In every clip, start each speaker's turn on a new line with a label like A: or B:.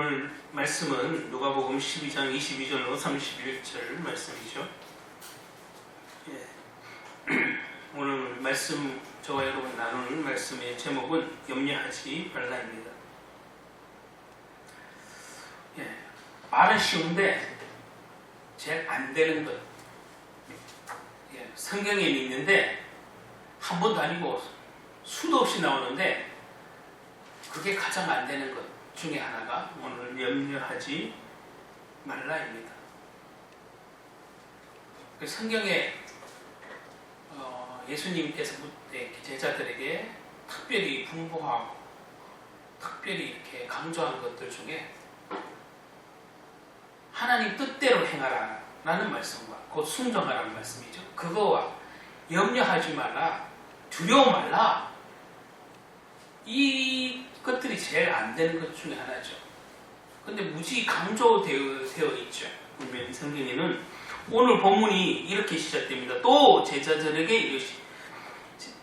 A: 오늘 말씀은 누가복음 12장 22절로 31절 말씀이죠. 오늘 말씀, 저와 여러분 나누는 말씀의 제목은 염려하지 말라입니다. 말은 쉬운데 제일 안 되는 것. 성경에 있는데 한 번도 아니고 수도 없이 나오는데 그게 가장 안 되는 것 중에 하나가 오늘 염려하지 말라입니다. 성경에 예수님께서 제자들에게 특별히 분부하고 특별히 이렇게 강조한 것들 중에 하나님 뜻대로 행하라 라는 말씀과 곧 순종하라는 말씀이죠. 그거와 염려하지 말라, 두려워 말라, 이 것들이 제일 안 되는 것 중에 하나죠. 근데 무지 강조되어 있죠. 분명히 성경에는 오늘 본문이 이렇게 시작됩니다. 또 제자들에게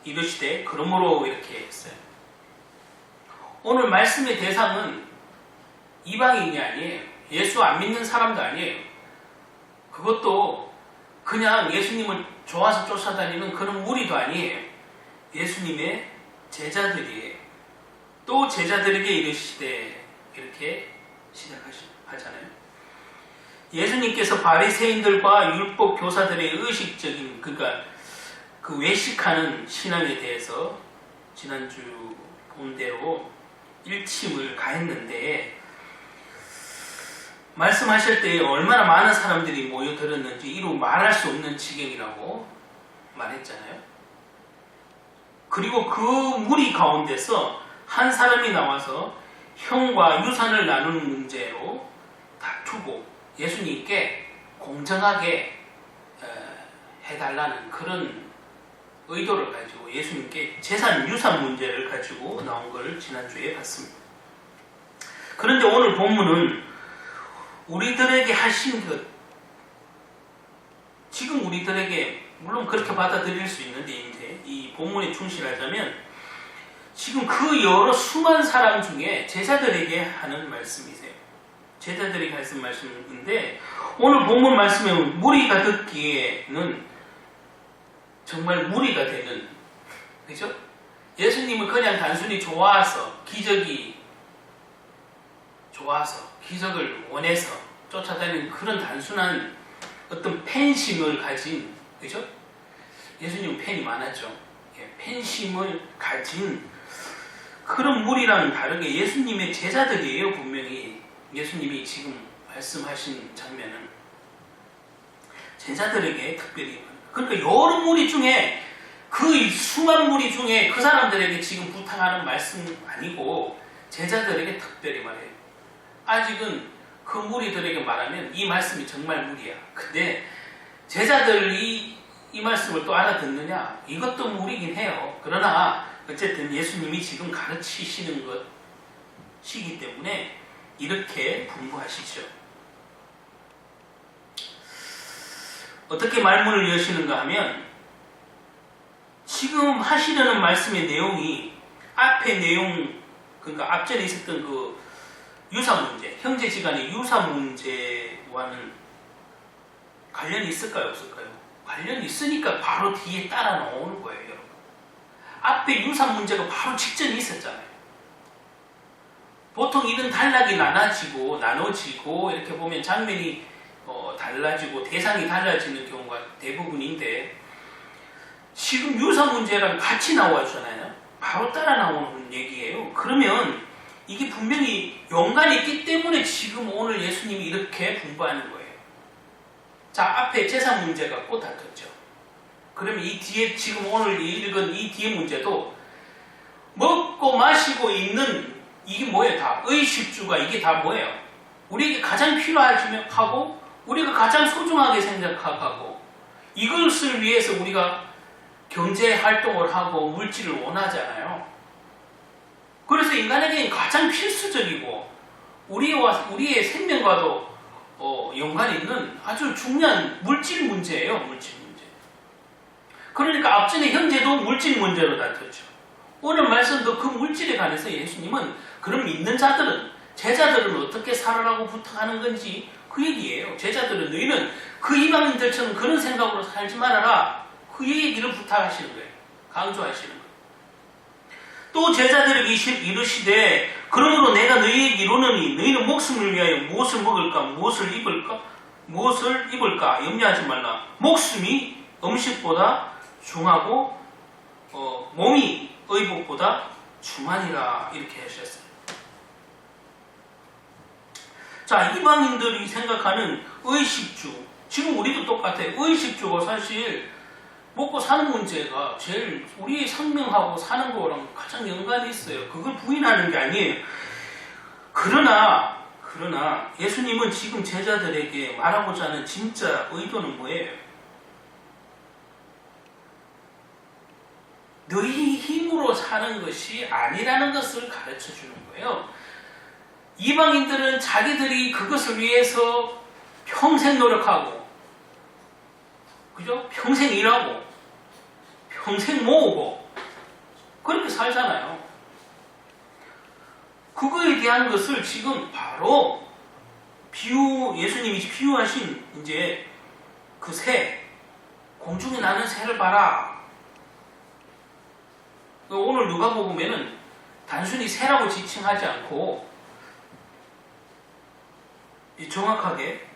A: 이르시되 그러므로 이렇게 했어요. 오늘 말씀의 대상은 이방인이 아니에요. 예수 안 믿는 사람도 아니에요. 그것도 그냥 예수님을 좋아서 쫓아다니는 그런 무리도 아니에요. 예수님의 제자들이에요. 또 제자들에게 이르시되 이렇게 시작하잖아요. 예수님께서 바리새인들과 율법 교사들의 의식적인, 그러니까 그 외식하는 신앙에 대해서 지난주 본 대로 일침을 가했는데, 말씀하실 때 얼마나 많은 사람들이 모여들었는지 이루 말할 수 없는 지경이라고 말했잖아요. 그리고 그 무리 가운데서 한 사람이 나와서 형과 유산을 나누는 문제로 다투고 예수님께 공정하게 해달라는 그런 의도를 가지고 예수님께 재산, 유산 문제를 가지고 나온 것을 지난주에 봤습니다. 그런데 오늘 본문은 우리들에게 하신 것, 지금 우리들에게 물론 그렇게 받아들일 수 있는데 이 본문에 충실하자면 지금 그 여러 수많은 사람 중에 제자들에게 하는 말씀이세요. 제자들에게 하는 말씀인데 오늘 본문 말씀에 무리가 듣기에는 정말 무리가 되는, 그죠? 예수님을 그냥 단순히 좋아서 기적을 원해서 쫓아다니는 그런 단순한 어떤 팬심을 가진, 그죠? 예수님은 팬이 많았죠. 팬심을 가진 그런 무리랑은 다르게 예수님의 제자들이에요. 분명히 예수님이 지금 말씀하신 장면은 제자들에게 특별히, 그러니까 여러 무리 중에 그 수많은 무리 중에 그 사람들에게 지금 부탁하는 말씀 아니고 제자들에게 특별히 말해요. 아직은 그 무리들에게 말하면 이 말씀이 정말 무리야. 근데 제자들이 이 말씀을 또 알아듣느냐? 이것도 무리긴 해요. 그러나 어쨌든 예수님이 지금 가르치시는 것이기 때문에 이렇게 분부하시죠. 어떻게 말문을 여시는가 하면 지금 하시려는 말씀의 내용이 앞의 내용, 그러니까 앞전에 있었던 그 유사 문제, 형제지간의 유사 문제와는 관련이 있을까요? 없을까요? 관련이 있으니까 바로 뒤에 따라 나오는 거예요, 여러분. 앞에 유사 문제가 바로 직전에 있었잖아요. 보통 이런 단락이 나눠지고 이렇게 보면 장면이 달라지고 대상이 달라지는 경우가 대부분인데 지금 유사 문제랑 같이 나와주잖아요. 바로 따라 나오는 얘기예요. 그러면 이게 분명히 연관이 있기 때문에 지금 오늘 예수님이 이렇게 분부하는 거예요. 자, 앞에 제사 문제 갖고 다퉜죠. 그러면 이 뒤에 지금 오늘 읽은 이 뒤에 문제도 먹고 마시고 있는 이게 뭐예요? 다 의식주가 이게 다 뭐예요? 우리에게 가장 필요하고 우리가 가장 소중하게 생각하고 이것을 위해서 우리가 경제 활동을 하고 물질을 원하잖아요. 그래서 인간에게는 가장 필수적이고 우리의 생명과도 연관이 있는 아주 중요한 물질 문제예요. 물질 문제. 그러니까 앞전에 형제도 물질 문제로 다퉜죠. 오늘 말씀도 그 물질에 관해서 예수님은 그런 믿는 자들은 제자들은 어떻게 살아라고 부탁하는 건지 그 얘기예요. 제자들은 너희는 그 이방인들처럼 그런 생각으로 살지 말아라. 그 얘기를 부탁하시는 거예요. 강조하시는 거예요. 또 제자들에게 이르시되 그러므로 내가 너희에게 이르노니 너희는 목숨을 위하여 무엇을 먹을까 무엇을 입을까 염려하지 말라. 목숨이 음식보다 중하고 몸이 의복보다 중하니라 이렇게 하셨어요. 자, 이방인들이 생각하는 의식주, 지금 우리도 똑같아요. 의식주가 사실 먹고 사는 문제가 제일 우리의 생명하고 사는 거랑 가장 연관이 있어요. 그걸 부인하는 게 아니에요. 그러나 예수님은 지금 제자들에게 말하고자 하는 진짜 의도는 뭐예요? 너희 힘으로 사는 것이 아니라는 것을 가르쳐 주는 거예요. 이방인들은 자기들이 그것을 위해서 평생 노력하고, 그죠? 평생 일하고, 평생 모으고, 그렇게 살잖아요. 그거에 대한 것을 지금 바로 예수님이 비유하신 이제 그 새, 공중에 나는 새를 봐라. 오늘 누가복음에는 단순히 새라고 지칭하지 않고 정확하게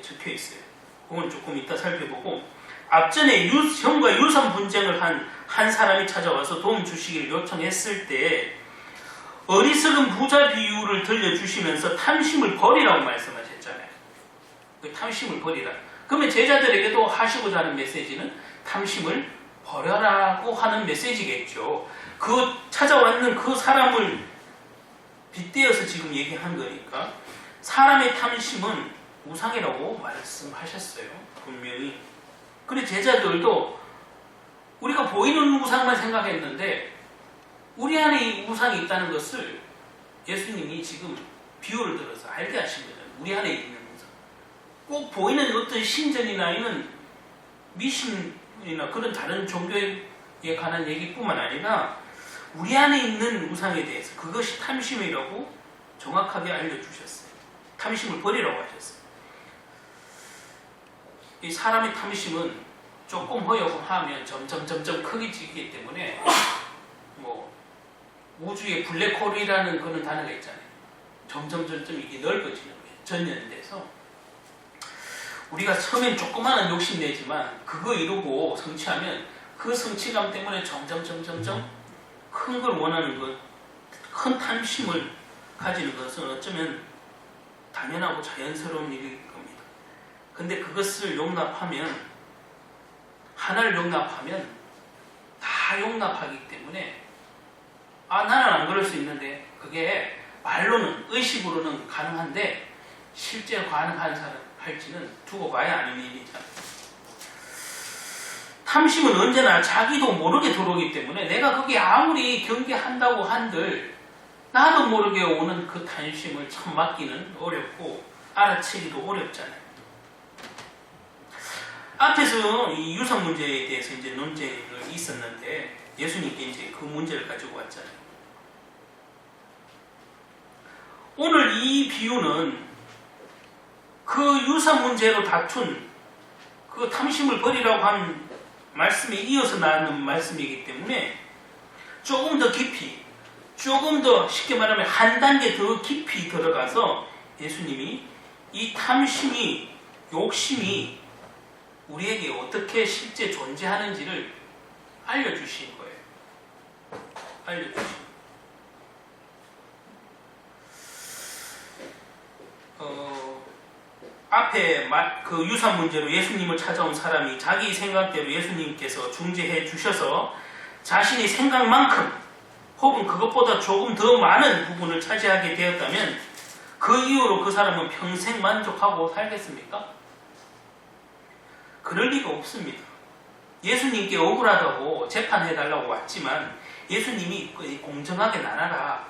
A: 적혀 있어요. 그건 조금 이따 살펴보고, 앞전에 형과 유산 분쟁을 한 사람이 찾아와서 도움 주시기를 요청했을 때 어리석은 부자 비유를 들려주시면서 탐심을 버리라고 말씀하셨잖아요. 그 탐심을 버리라. 그러면 제자들에게도 하시고자 하는 메시지는 탐심을 버려라고 하는 메시지겠죠. 그 찾아왔는 그 사람을 빗대어서 지금 얘기한 거니까 사람의 탐심은 우상이라고 말씀하셨어요. 분명히. 그래 제자들도 우리가 보이는 우상만 생각했는데 우리 안에 이 우상이 있다는 것을 예수님이 지금 비유를 들어서 알게 하신 거잖아요. 우리 안에 있는 우상. 꼭 보이는 어떤 신전이나 이런 미신이나 그런 다른 종교에 관한 얘기뿐만 아니라 우리 안에 있는 우상에 대해서 그것이 탐심이라고 정확하게 알려주셨어요. 탐심을 버리라고 하셨어요. 이 사람의 탐심은 조금 허용하면 점점 크게 때문에 뭐 우주의 블랙홀이라는 그런 단어가 있잖아요. 점점 이게 넓어지는 거예요. 전연돼서 우리가 처음엔 조그마한 욕심내지만 그거 이루고 성취하면 그 성취감 때문에 점점 큰 걸 원하는 것, 큰 탐심을 가지는 것은 어쩌면 당연하고 자연스러운 일일 겁니다. 근데 그것을 하나를 용납하면 다 용납하기 때문에 나는 안 그럴 수 있는데 그게 말로는 의식으로는 가능한데 실제로 할지는 두고 봐야 아는 일이잖아요. 탐심은 언제나 자기도 모르게 들어오기 때문에 내가 거기에 아무리 경계한다고 한들 나도 모르게 오는 그 탐심을 참 막기는 어렵고 알아채기도 어렵잖아요. 앞에서 이 유산 문제에 대해서 이제 논쟁이 있었는데 예수님께 이제 그 문제를 가지고 왔잖아요. 오늘 이 비유는 그 유산 문제로 다툰 그 탐심을 버리라고 한 말씀에 이어서 나오는 말씀이기 때문에 조금 더 깊이, 조금 더 쉽게 말하면 한 단계 더 깊이 들어가서 예수님이 이 탐심이, 욕심이 우리에게 어떻게 실제 존재하는지를 알려주신 거예요. 알려주신 앞에 그 유산 문제로 예수님을 찾아온 사람이 자기 생각대로 예수님께서 중재해 주셔서 자신의 생각만큼 혹은 그것보다 조금 더 많은 부분을 차지하게 되었다면 그 이후로 그 사람은 평생 만족하고 살겠습니까? 그럴 리가 없습니다. 예수님께 억울하다고 재판해달라고 왔지만 예수님이 공정하게 나눠라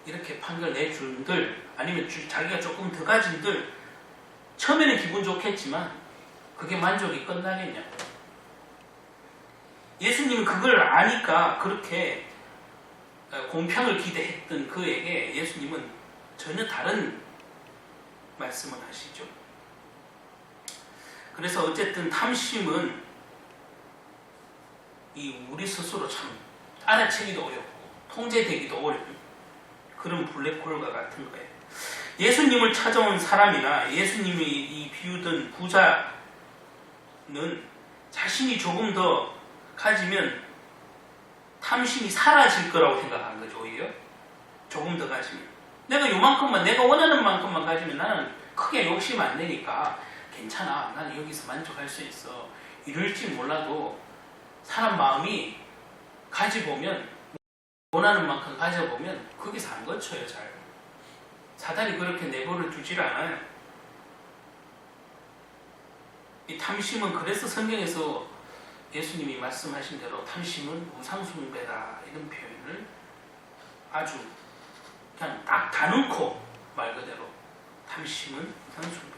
A: 이렇게 판결 내준들 아니면 자기가 조금 더 가진들 처음에는 기분 좋겠지만 그게 만족이 끝나겠냐. 예수님은 그걸 아니까 그렇게 공평을 기대했던 그에게 예수님은 전혀 다른 말씀을 하시죠. 그래서 어쨌든 탐심은 우리 스스로 참 알아채기도 어렵고 통제되기도 어려운 그런 블랙홀과 같은 거예요. 예수님을 찾아온 사람이나 예수님이 이 비유던 부자는 자신이 조금 더 가지면 탐심이 사라질 거라고 생각한 거죠. 오히려 조금 더 가지면 내가 요만큼만, 내가 원하는 만큼만 가지면 나는 크게 욕심 안 내니까 괜찮아, 나는 여기서 만족할 수 있어, 이럴지 몰라도 사람 마음이 가져보면, 원하는 만큼 가져보면 거기서 안 거쳐요. 잘 사단이 그렇게 내버려 두질 않아요. 이 탐심은, 그래서 성경에서 예수님이 말씀하신 대로 탐심은 우상숭배다 이런 표현을 아주 그냥 딱 다놓고 말 그대로 탐심은 우상숭배다.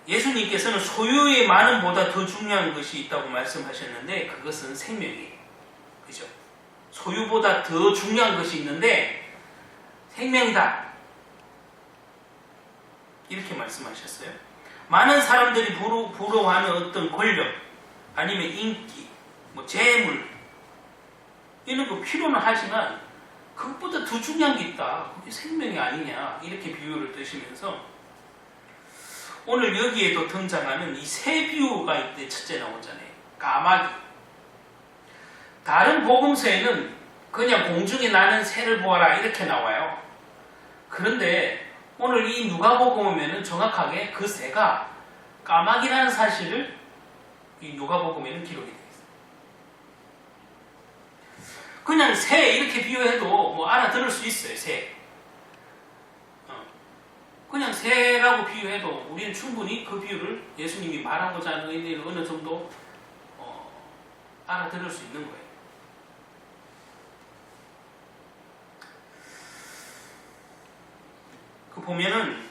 A: 예수님께서는 소유의 많음보다 더 중요한 것이 있다고 말씀하셨는데 그것은 생명이에요. 그죠? 소유보다 더 중요한 것이 있는데 생명이다. 이렇게 말씀하셨어요. 많은 사람들이 부러워하는 어떤 권력, 아니면 인기, 재물, 이런 거 필요는 하지만 그것보다 더 중요한 게 있다. 그게 생명이 아니냐. 이렇게 비유를 드시면서 오늘 여기에도 등장하는 이 새 비유가 이때 첫째 나오잖아요. 까마귀. 다른 복음서에는 그냥 공중에 나는 새를 보아라 이렇게 나와요. 그런데 오늘 이 누가복음에는 정확하게 그 새가 까마귀라는 사실을 이 누가복음에는 기록이 되어 있어요. 그냥 새 이렇게 비유해도 알아들을 수 있어요. 새. 그냥 새라고 비유해도 우리는 충분히 그 비유를 예수님이 말하고자 하는 의미를 어느 정도 알아들을 수 있는 거예요. 그 보면은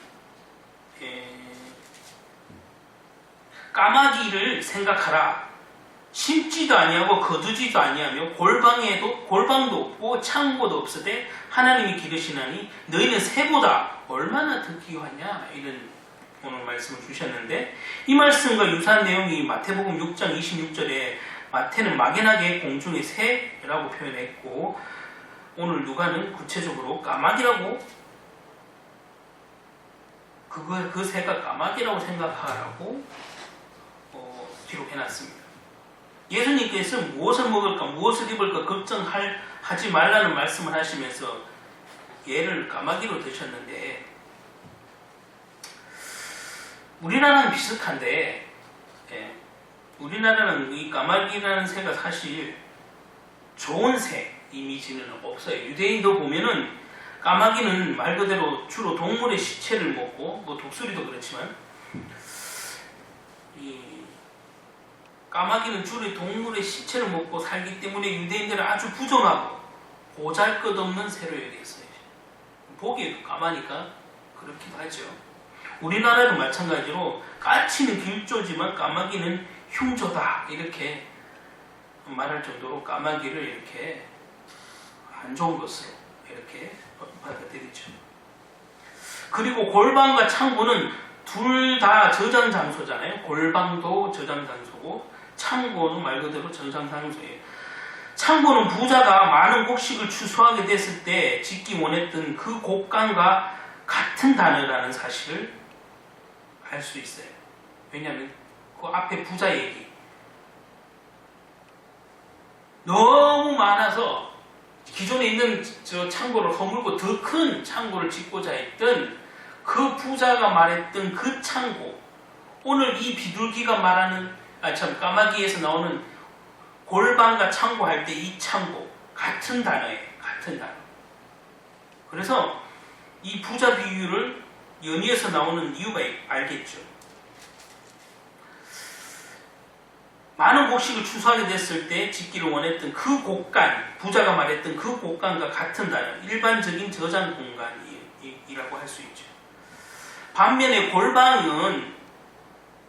A: 까마귀를 생각하라. 심지도 아니하고 거두지도 아니하며 골방도 없고 창고도 없으되 하나님이 기르시나니 너희는 새보다 얼마나 더 귀하냐. 이런 오늘 말씀을 주셨는데 이 말씀과 유사한 내용이 마태복음 6장 26절에 마태는 막연하게 공중의 새라고 표현했고 오늘 누가는 구체적으로 까마귀라고 그 새가 까마귀라고 생각하라고 기록해놨습니다. 예수님께서 무엇을 먹을까 무엇을 입을까 걱정하지 말라는 말씀을 하시면서 얘를 까마귀로 드셨는데 우리나라는 비슷한데 우리나라는 이 까마귀라는 새가 사실 좋은 새 이미지는 없어요. 유대인도 보면은 까마귀는 말 그대로 주로 동물의 시체를 먹고 독수리도 그렇지만 이 까마귀는 주로 동물의 시체를 먹고 살기 때문에 유대인들은 아주 부정하고 보잘것없는 새로 여겼어요. 보기에도 까마니까 그렇기도 하죠. 우리나라도 마찬가지로 까치는 길조지만 까마귀는 흉조다 이렇게 말할 정도로 까마귀를 이렇게 안 좋은 것으로 이렇게 받아들이죠. 그리고 골방과 창고는 둘 다 저장 장소잖아요. 골방도 저장 장소고 창고는 말 그대로 저장 장소예요. 창고는 부자가 많은 곡식을 추수하게 됐을 때 짓기 원했던 그 곡간과 같은 단어라는 사실을 알 수 있어요. 왜냐하면 그 앞에 부자 얘기 너무 많아서 기존에 있는 저 창고를 허물고 더 큰 창고를 짓고자 했던 그 부자가 말했던 그 창고, 오늘 이 비둘기가 말하는 까마귀에서 나오는 골방과 창고 할 때 이 창고 같은 단어예요. 같은 단어. 그래서 이 부자 비유를 연이어서 나오는 이유가 알겠죠. 많은 곡식을 추수하게 됐을 때 짓기를 원했던 그 곡간, 부자가 말했던 그 곡간과 같은 단어, 일반적인 저장 공간이라고 할 수 있죠. 반면에 골방은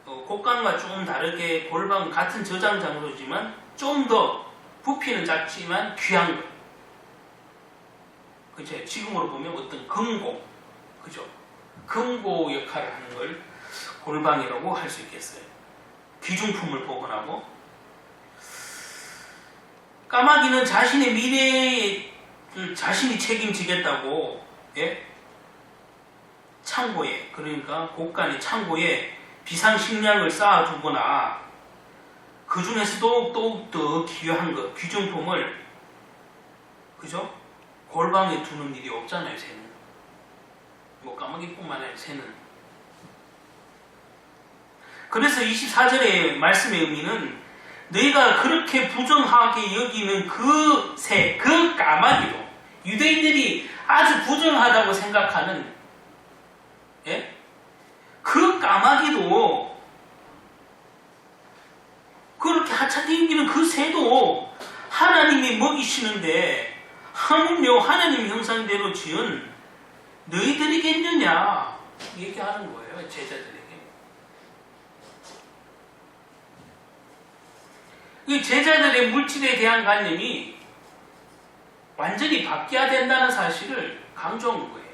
A: 곡간과 조금 다르게 골방은 같은 저장 장소지만 좀 더 부피는 작지만 귀한 것, 그죠? 지금으로 보면 어떤 금고, 그죠? 금고 역할을 하는 걸 골방이라고 할 수 있겠어요. 귀중품을 보관하고, 까마귀는 자신의 미래를 자신이 책임지겠다고, 예? 창고에, 그러니까 곳간의 창고에 비상식량을 쌓아두거나 그 중에서도 더욱더 귀한 것, 귀중품을, 그죠? 골방에 두는 일이 없잖아요, 새는. 뭐 까마귀뿐만 아니라 새는. 그래서 24절의 말씀의 의미는 너희가 그렇게 부정하게 여기는 그 새, 그 까마귀도, 유대인들이 아주 부정하다고 생각하는, 예? 그 까마귀도, 그렇게 하찮게 여기는 그 새도 하나님이 먹이시는데 하물며 하나님 형상대로 지은 너희들이겠느냐 얘기하는 거예요, 제자들에게. 이 제자들의 물질에 대한 관념이 완전히 바뀌어야 된다는 사실을 강조한 거예요.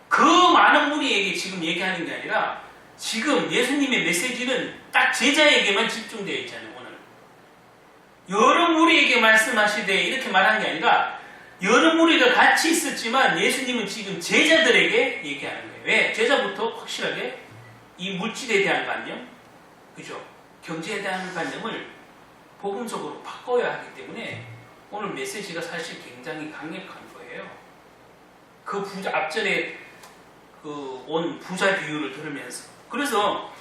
A: 그 많은 무리에게 지금 얘기하는 게 아니라 지금 예수님의 메시지는 딱 제자에게만 집중되어 있잖아요. 오늘 여러 무리에게 말씀하시되 이렇게 말한 게 아니라 여러 무리가 같이 있었지만 예수님은 지금 제자들에게 얘기하는 거예요. 왜? 제자부터 확실하게 이 물질에 대한 관념, 그죠? 경제에 대한 관념을 복음적으로 바꿔야 하기 때문에 오늘 메시지가 사실 굉장히 강력한 거예요. 그 부자, 앞전에 온 부자 비유를 들으면서. 그래서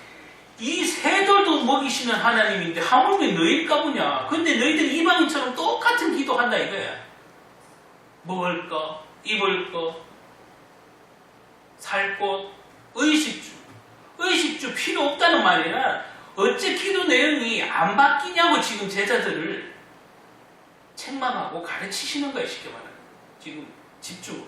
A: 이 새들도 먹이시는 하나님인데 하물며 너희일까 보냐. 근데 너희들이 이방인처럼 똑같은 기도한다 이거야. 먹을 거, 입을 거, 살 곳, 의식주 필요 없다는 말이야. 어째 기도 내용이 안 바뀌냐고 지금 제자들을 책망하고 가르치시는 거예요. 쉽게 말하면. 지금 집중으로.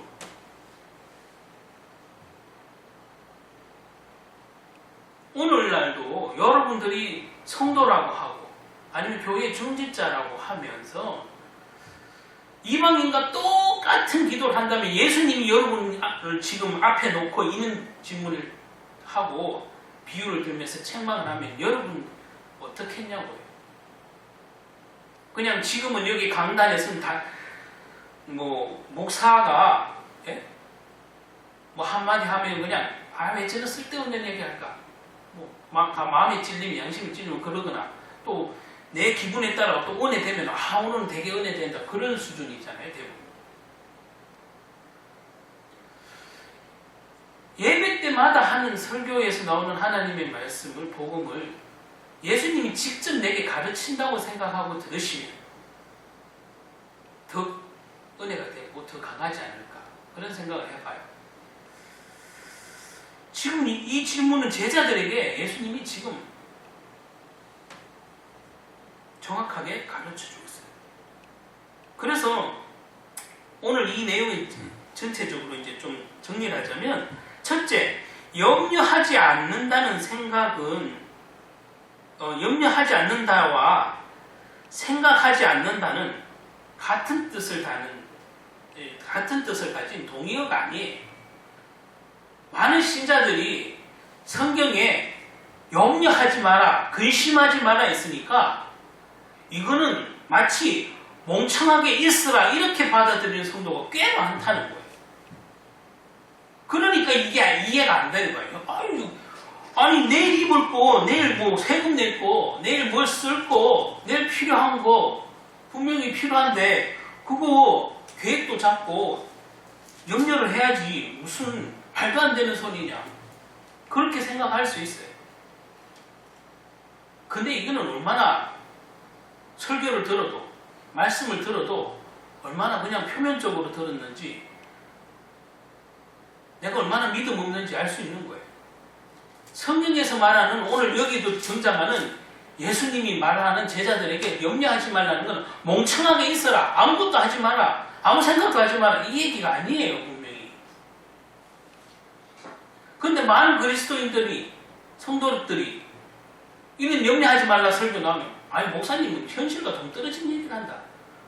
A: 오늘날도 여러분들이 성도라고 하고 아니면 교회 중직자라고 하면서 이방인과 똑같은 기도를 한다면 예수님이 여러분을 지금 앞에 놓고 있는 질문을 하고 비유를 들면서 책망을 하면 여러분 어떻게 했냐고요. 그냥 지금은 여기 강단에서는 다 목사가 예? 뭐 한마디 하면 그냥 왜 저는 쓸데없는 얘기 할까, 막 마음에 찔리면 양심이 찔리면 그러거나 또 내 기분에 따라 또 은혜 되면 오늘은 되게 은혜 된다 그런 수준이잖아요. 대부분 예배 때마다 하는 설교에서 나오는 하나님의 말씀을, 복음을 예수님이 직접 내게 가르친다고 생각하고 들으시면 더 은혜가 되고 더 강하지 않을까 그런 생각을 해봐요. 지금 이 질문은 제자들에게 예수님이 지금 정확하게 가르쳐주고 있어요. 그래서 오늘 이 내용을 전체적으로 이제 좀 정리를 하자면, 첫째, 염려하지 않는다는 생각은 염려하지 않는다와 생각하지 않는다는 같은 뜻을 가진 동의어가 아니에요. 많은 신자들이 성경에 염려하지 마라, 근심하지 마라 있으니까 이거는 마치 멍청하게 있으라 이렇게 받아들이는 성도가 꽤 많다는 거예요. 그러니까 이게 이해가 안 되는 거예요. 아니 내일 입을 거, 내일 뭐 세금 낼 거, 내일 뭘 쓸 거, 내일 필요한 거 분명히 필요한데 그거 계획도 잡고 염려를 해야지 무슨 말도 안 되는 소리냐 그렇게 생각할 수 있어요. 근데 이거는 얼마나 설교를 들어도 말씀을 들어도 얼마나 그냥 표면적으로 들었는지 내가 얼마나 믿음 없는지 알 수 있는 거예요. 성경에서 말하는 오늘 여기도 등장하는 예수님이 말하는 제자들에게 염려하지 말라는 건 멍청하게 있어라, 아무것도 하지 마라, 아무 생각도 하지 마라 이 얘기가 아니에요. 분명히. 그런데 많은 그리스도인들이, 성도들이 이런 염려하지 말라 설교 나오면 아니 목사님은 현실과 동떨어진 얘기를 한다.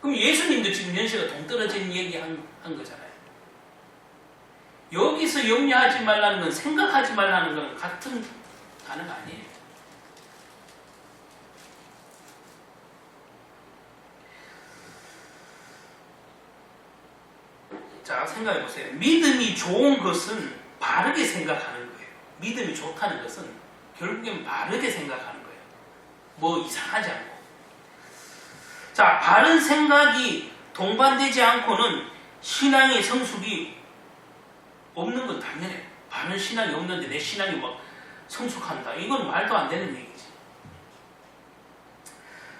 A: 그럼 예수님도 지금 현실과 동떨어진 얘기 한 거잖아요. 여기서 염려하지 말라는 건, 생각하지 말라는 건 같은 단어가 아니에요. 자, 생각해 보세요. 믿음이 좋은 것은 바르게 생각하는 거예요. 믿음이 좋다는 것은 결국엔 바르게 생각하는 거예요. 뭐 이상하지 않고. 자, 바른 생각이 동반되지 않고는 신앙의 성숙이 없는 건 당연해요. 바른 신앙이 없는데 내 신앙이 막 성숙한다. 이건 말도 안 되는 얘기지.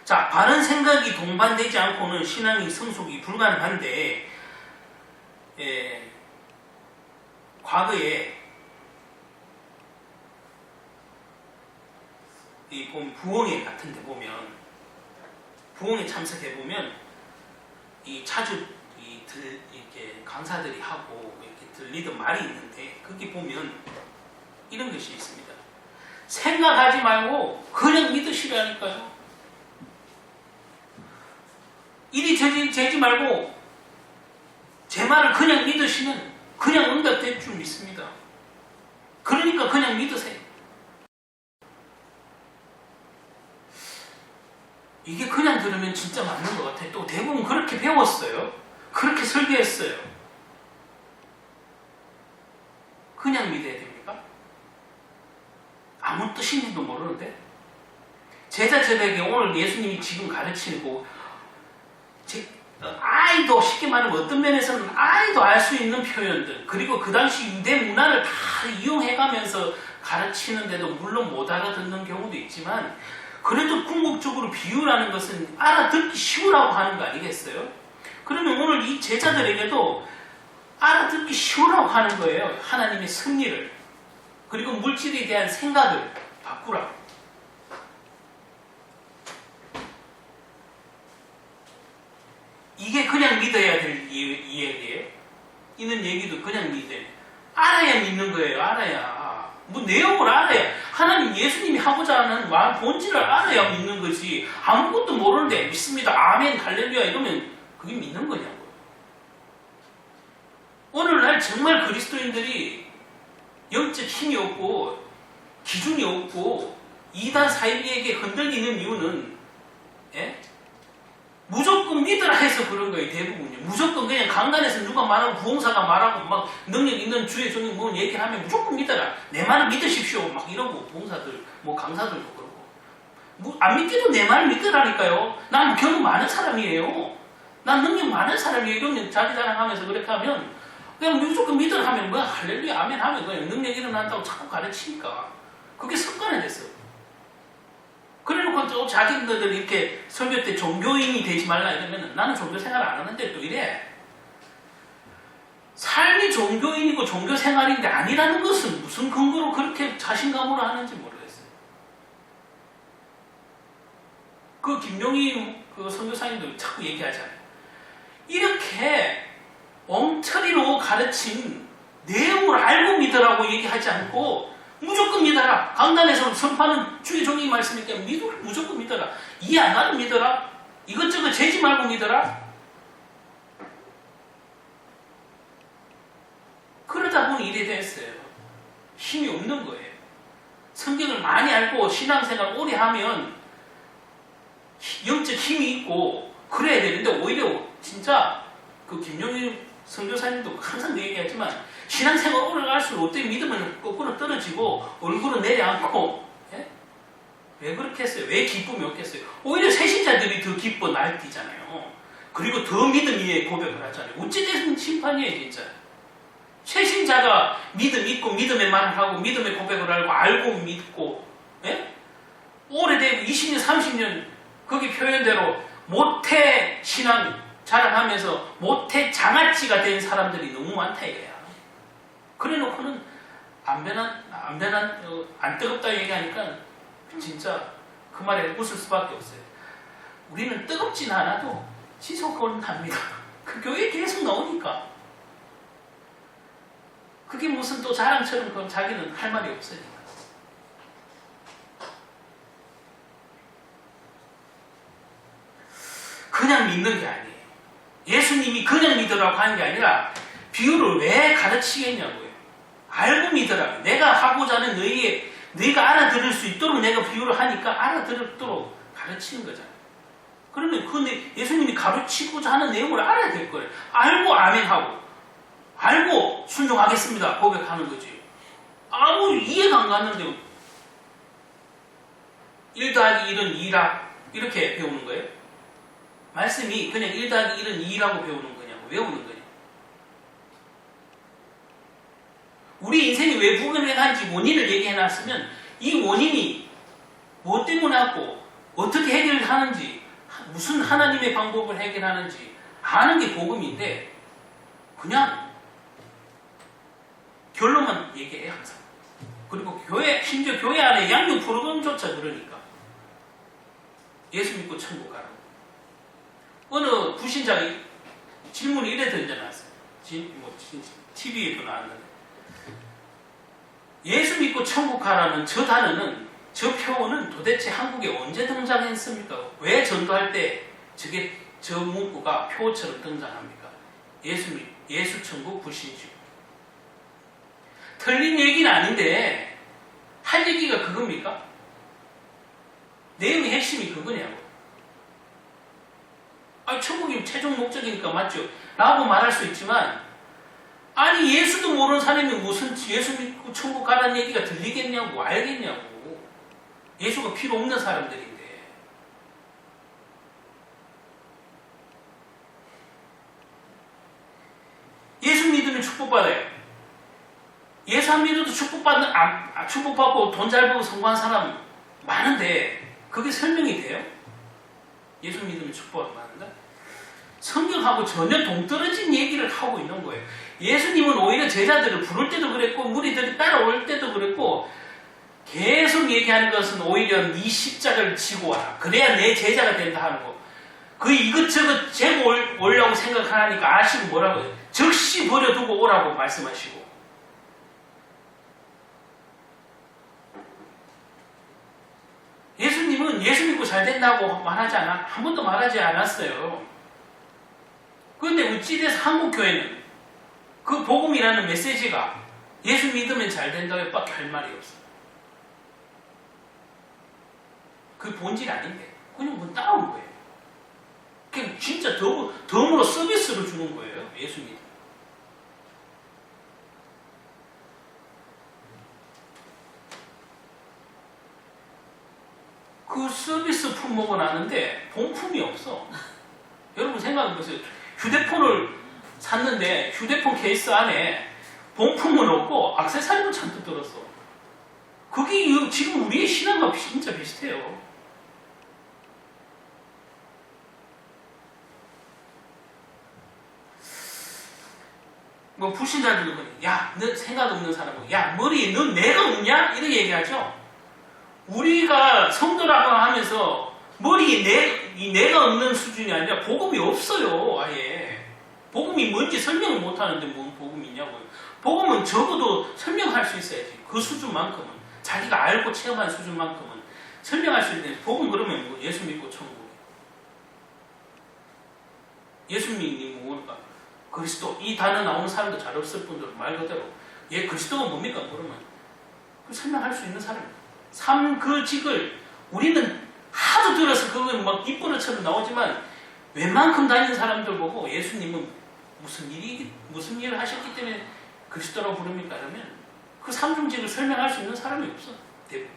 A: 자, 바른 생각이 동반되지 않고는 신앙의 성숙이 불가능한데, 과거에 이 부흥회 같은 데 보면, 부흥회 참석해 보면 이 자주 이렇게 강사들이 하고 이렇게 들리던 말이 있는데, 거기 보면 이런 것이 있습니다. 생각하지 말고 그냥 믿으시라니까요. 이리 저리 재지 말고 제 말을 그냥 믿으시면 그냥 응답될 줄 믿습니다. 그러니까 그냥 믿으세요. 이게 그냥 들으면 진짜 맞는 것 같아요. 또 대부분 그렇게 배웠어요. 그렇게 설계했어요. 그냥 믿어야 됩니까? 아무 뜻인지도 모르는데, 제자들에게 오늘 예수님이 지금 가르치는 거, 아이도, 쉽게 말하면 어떤 면에서는 아이도 알 수 있는 표현들, 그리고 그 당시 유대 문화를 다 이용해가면서 가르치는데도 물론 못 알아듣는 경우도 있지만, 그래도 궁극적으로 비유라는 것은 알아듣기 쉬우라고 하는 거 아니겠어요? 그러면 오늘 이 제자들에게도 알아듣기 쉬우라고 하는 거예요. 하나님의 섭리를. 그리고 물질에 대한 생각을 바꾸라고. 이게 그냥 믿어야 될 이야기예요. 이런 얘기도 그냥 믿어야 돼요. 알아야 믿는 거예요. 알아야. 뭐 내용을 알아야. 하나님 예수님이 하고자 하는 본질을 알아야 믿는 거지. 아무것도 모르는데 믿습니다. 아멘 할렐루야 이러면 그게 믿는 거냐고요. 오늘날 정말 그리스도인들이 영적 힘이 없고 기준이 없고 이단 사이비에게 흔들리는 이유는 무조건 믿으라 해서 그런 거예요. 대부분요. 무조건 그냥 강단에서 누가 말하고 부흥사가 말하고 막 능력 있는 주의 종이 뭐 얘기를 하면 무조건 믿어라. 내 말을 믿으십시오. 막 이러고 부흥사들 뭐 강사들도 그러고 안 믿기도 내 말을 믿으라니까요. 난 경험 많은 사람이에요. 난 능력 많은 사람이에요. 이러면 자기 자랑하면서 그렇게 하면 그냥 무조건 믿으라 하면 뭐 할렐루야 아멘 하면 그냥 능력 일어난다고 자꾸 가르치니까 그게 습관이 됐어. 그래놓고 또 자기들 이렇게 설교 때 종교인이 되지 말라 이러면 나는 종교 생활 안 하는데 또 이래. 삶이 종교인이고 종교 생활인데 아니라는 것은 무슨 근거로 그렇게 자신감으로 하는지 모르겠어요. 그 김용희 그 선교사님도 자꾸 얘기하잖아요. 이렇게 엉터리로 가르친 내용을 알고 믿으라고 얘기하지 않고 무조건 믿어라. 강단에서 선포하는 주의 종이 말씀이니까 무조건 믿어라. 이해 안 가면 믿어라. 이것저것 재지 말고 믿어라. 그러다 보니 이래 됐어요. 힘이 없는 거예요. 성경을 많이 알고 신앙생활 오래 하면 영적 힘이 있고 그래야 되는데 오히려 진짜 그 김용일 선교사님도 항상 그 얘기하지만 신앙생활 오래 갈수록 어떻게 믿으면 거꾸로 떨어지고 얼굴은 내려앉고 왜 그렇게 했어요? 왜 기쁨이 없겠어요? 오히려 새신자들이 더 기뻐 날뛰잖아요. 그리고 더 믿음 위에 고백을 하잖아요. 어찌됐든 심판이에요 진짜. 새신자가 믿음 있고 믿음의 말을 하고 믿음의 고백을 알고 믿고 오래되고 20년 30년 거기 표현대로 모태 신앙 자랑하면서 모태 장아찌가 된 사람들이 너무 많다 이거야. 그래놓고는 안 뜨겁다 얘기하니까 진짜 그 말에 웃을 수밖에 없어요. 우리는 뜨겁진 않아도 지속은 합니다. 그 교회에 계속 나오니까. 그게 무슨 또 자랑처럼 그럼 자기는 할 말이 없으니까. 그냥 믿는 게 아니에요. 예수님이 그냥 믿으라고 하는 게 아니라 비유를 왜 가르치겠냐고요. 알고 믿으라. 내가 하고자 하는 너희가 알아들을 수 있도록 내가 비유를 하니까 알아들도록 가르치는 거잖아요. 그러면 예수님이 가르치고자 하는 내용을 알아야 될 거예요. 알고 아멘하고, 알고 순종하겠습니다 고백하는 거지. 아무 이해가 안 갔는데 1 더하기 1은 2라 이렇게 배우는 거예요? 말씀이 그냥 1 더하기 1은 2라고 배우는 거냐고, 외우는 거냐? 우리 인생이 왜 불행한지 원인을 얘기해놨으면 이 원인이 무엇 때문에 왔고 어떻게 해결하는지, 무슨 하나님의 방법을 해결하는지 아는 게 복음인데 그냥 결론만 얘기해요 항상. 그리고 심지어 교회 안에 양육 프로그램조차 그러니까 예수 믿고 천국 가라고. 어느 불신자가 질문이 이래 던져놨어요. TV에도 나왔는데, 예수 믿고 천국 가라는 저 단어는, 저 표현은 도대체 한국에 언제 등장했습니까? 왜 전도할 때 저 문구가 표어처럼 등장합니까? 예수 천국 불신주. 틀린 얘기는 아닌데 할 얘기가 그겁니까? 내용의 핵심이 그거냐고. 천국이 최종 목적이니까 맞죠? 라고 말할 수 있지만, 아니 예수도 모르는 사람이 무슨 예수 믿고 천국 가라는 얘기가 들리겠냐고, 알겠냐고. 예수가 필요 없는 사람들인데. 예수 믿으면 축복받아요. 예수 안 믿어도 축복받고 돈 잘 벌고 성공한 사람 많은데 그게 설명이 돼요? 예수 믿으면 축복받는다? 성경하고 전혀 동떨어진 얘기를 하고 있는 거예요. 예수님은 오히려 제자들을 부를 때도 그랬고 무리들이 따라올 때도 그랬고 계속 얘기하는 것은 오히려 네 십자가를 지고 와라. 그래야 내 제자가 된다 하는 거. 그 이것저것 재고 오려고 생각하니까 아시고 뭐라고 해요? 즉시 버려두고 오라고 말씀하시고. 예수님은 예수 믿고 잘 된다고 한 번도 말하지 않았어요. 그런데 어찌돼서 한국교회는 그 복음이라는 메시지가 예수 믿으면 잘 된다고 밖에 할 말이 없어요. 그 본질 아닌데 그냥 뭐 따라온 거예요. 그냥 진짜 덤으로 서비스로 주는 거예요. 예수 믿음. 그 서비스 품목은 아는데 본품이 없어. 여러분 생각해보세요. 휴대폰을 샀는데 휴대폰 케이스 안에 본품은 없고 액세서리만 잔뜩 들었어. 그게 지금 우리의 신앙과 진짜 비슷해요. 뭐 불신자들은 야, 너 생각 없는 사람은 야, 머리에 넌 내가 없냐? 이렇게 얘기하죠. 우리가 성도라고 하면서 머리에 내가 없는 수준이 아니라 복음이 없어요. 아예 복음이 뭔지 설명을 못하는데 뭔 복음이 있냐고요. 복음은 적어도 설명할 수 있어야지. 그 수준만큼은 자기가 알고 체험한 수준만큼은 설명할 수 있는데, 복음 그러면 뭐 예수 믿고 천국, 예수 믿니 뭐니까 그리스도, 이 단어 나오는 사람도 잘 없을 뿐더러 말 그대로 그리스도가 뭡니까 그러면 그 설명할 수 있는 사람입니다. 삶 그 직을 우리는 하도 들어서 그거 막 입버릇처럼 나오지만 웬만큼 다니는 사람들 보고 예수님은 무슨 일을 하셨기 때문에 그리스도라고 부릅니까? 그러면 그 삼중직을 설명할 수 있는 사람이 없어. 대부분.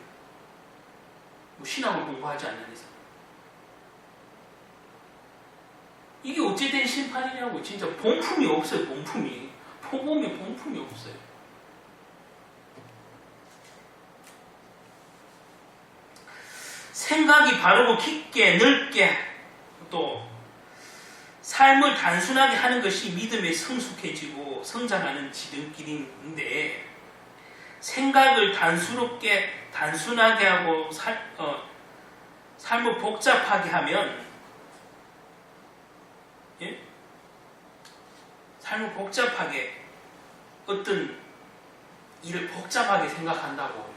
A: 뭐 신앙을 공부하지 않는 이상. 이게 어찌된 심판이냐고. 진짜 본품이 없어요. 본품이. 복음에 본품이 없어요. 생각이 바르고 깊게 넓게 또 삶을 단순하게 하는 것이 믿음에 성숙해지고 성장하는 지름길인데, 생각을 단순하게 하고 삶을 복잡하게 하면, 예? 삶을 복잡하게, 어떤 일을 복잡하게 생각한다고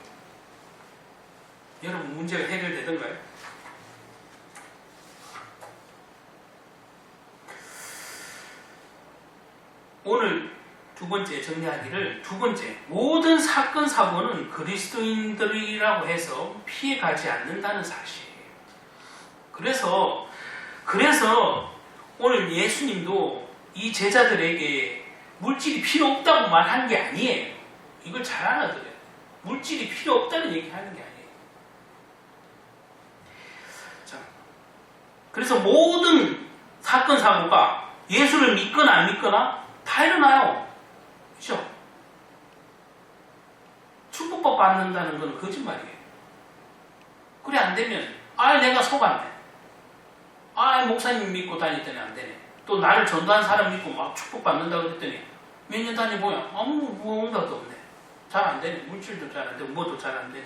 A: 여러분 문제가 해결되던가요? 오늘 두 번째 정리하기를, 두 번째, 모든 사건 사고는 그리스도인들이라고 해서 피해가지 않는다는 사실이에요. 그래서 오늘 예수님도 이 제자들에게 물질이 필요 없다고 말한 게 아니에요. 이걸 잘 알아들어요. 물질이 필요 없다는 얘기 하는 게 아니에요. 자, 그래서 모든 사건 사고가 예수를 믿거나 안 믿거나 다 일어나요. 그렇죠? 축복받 받는다는 건 거짓말이에요. 그래 안 되면 내가 속았네. 목사님 믿고 다녔더니 안 되네. 또 나를 전도한 사람 믿고 막 축복받는다 그랬더니 몇 년 다녀보면 아무 응답도 없네. 잘 안 되네. 물질도 잘 안 되고 뭐도 잘 안 되네.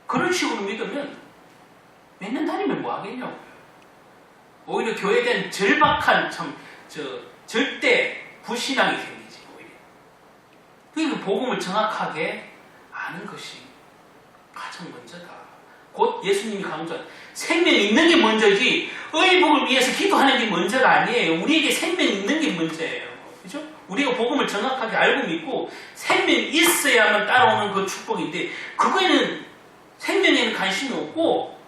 A: 그런 식으로 믿으면 몇 년 다니면 뭐 하겠냐고요. 오히려 교회에 대한 절박한 절대 불신앙이 생기지. 오히려. 그러니까 복음을 정확하게 아는 것이 가장 먼저다. 곧 예수님이 강조한 생명이 있는 게 먼저지 의복을 위해서 기도하는 게 먼저가 아니에요. 우리에게 생명이 있는 게 먼저예요. 그죠? 우리가 복음을 정확하게 알고 믿고 생명이 있어야만 따라오는 그 축복인데 그거에는 생명에는 관심이 없고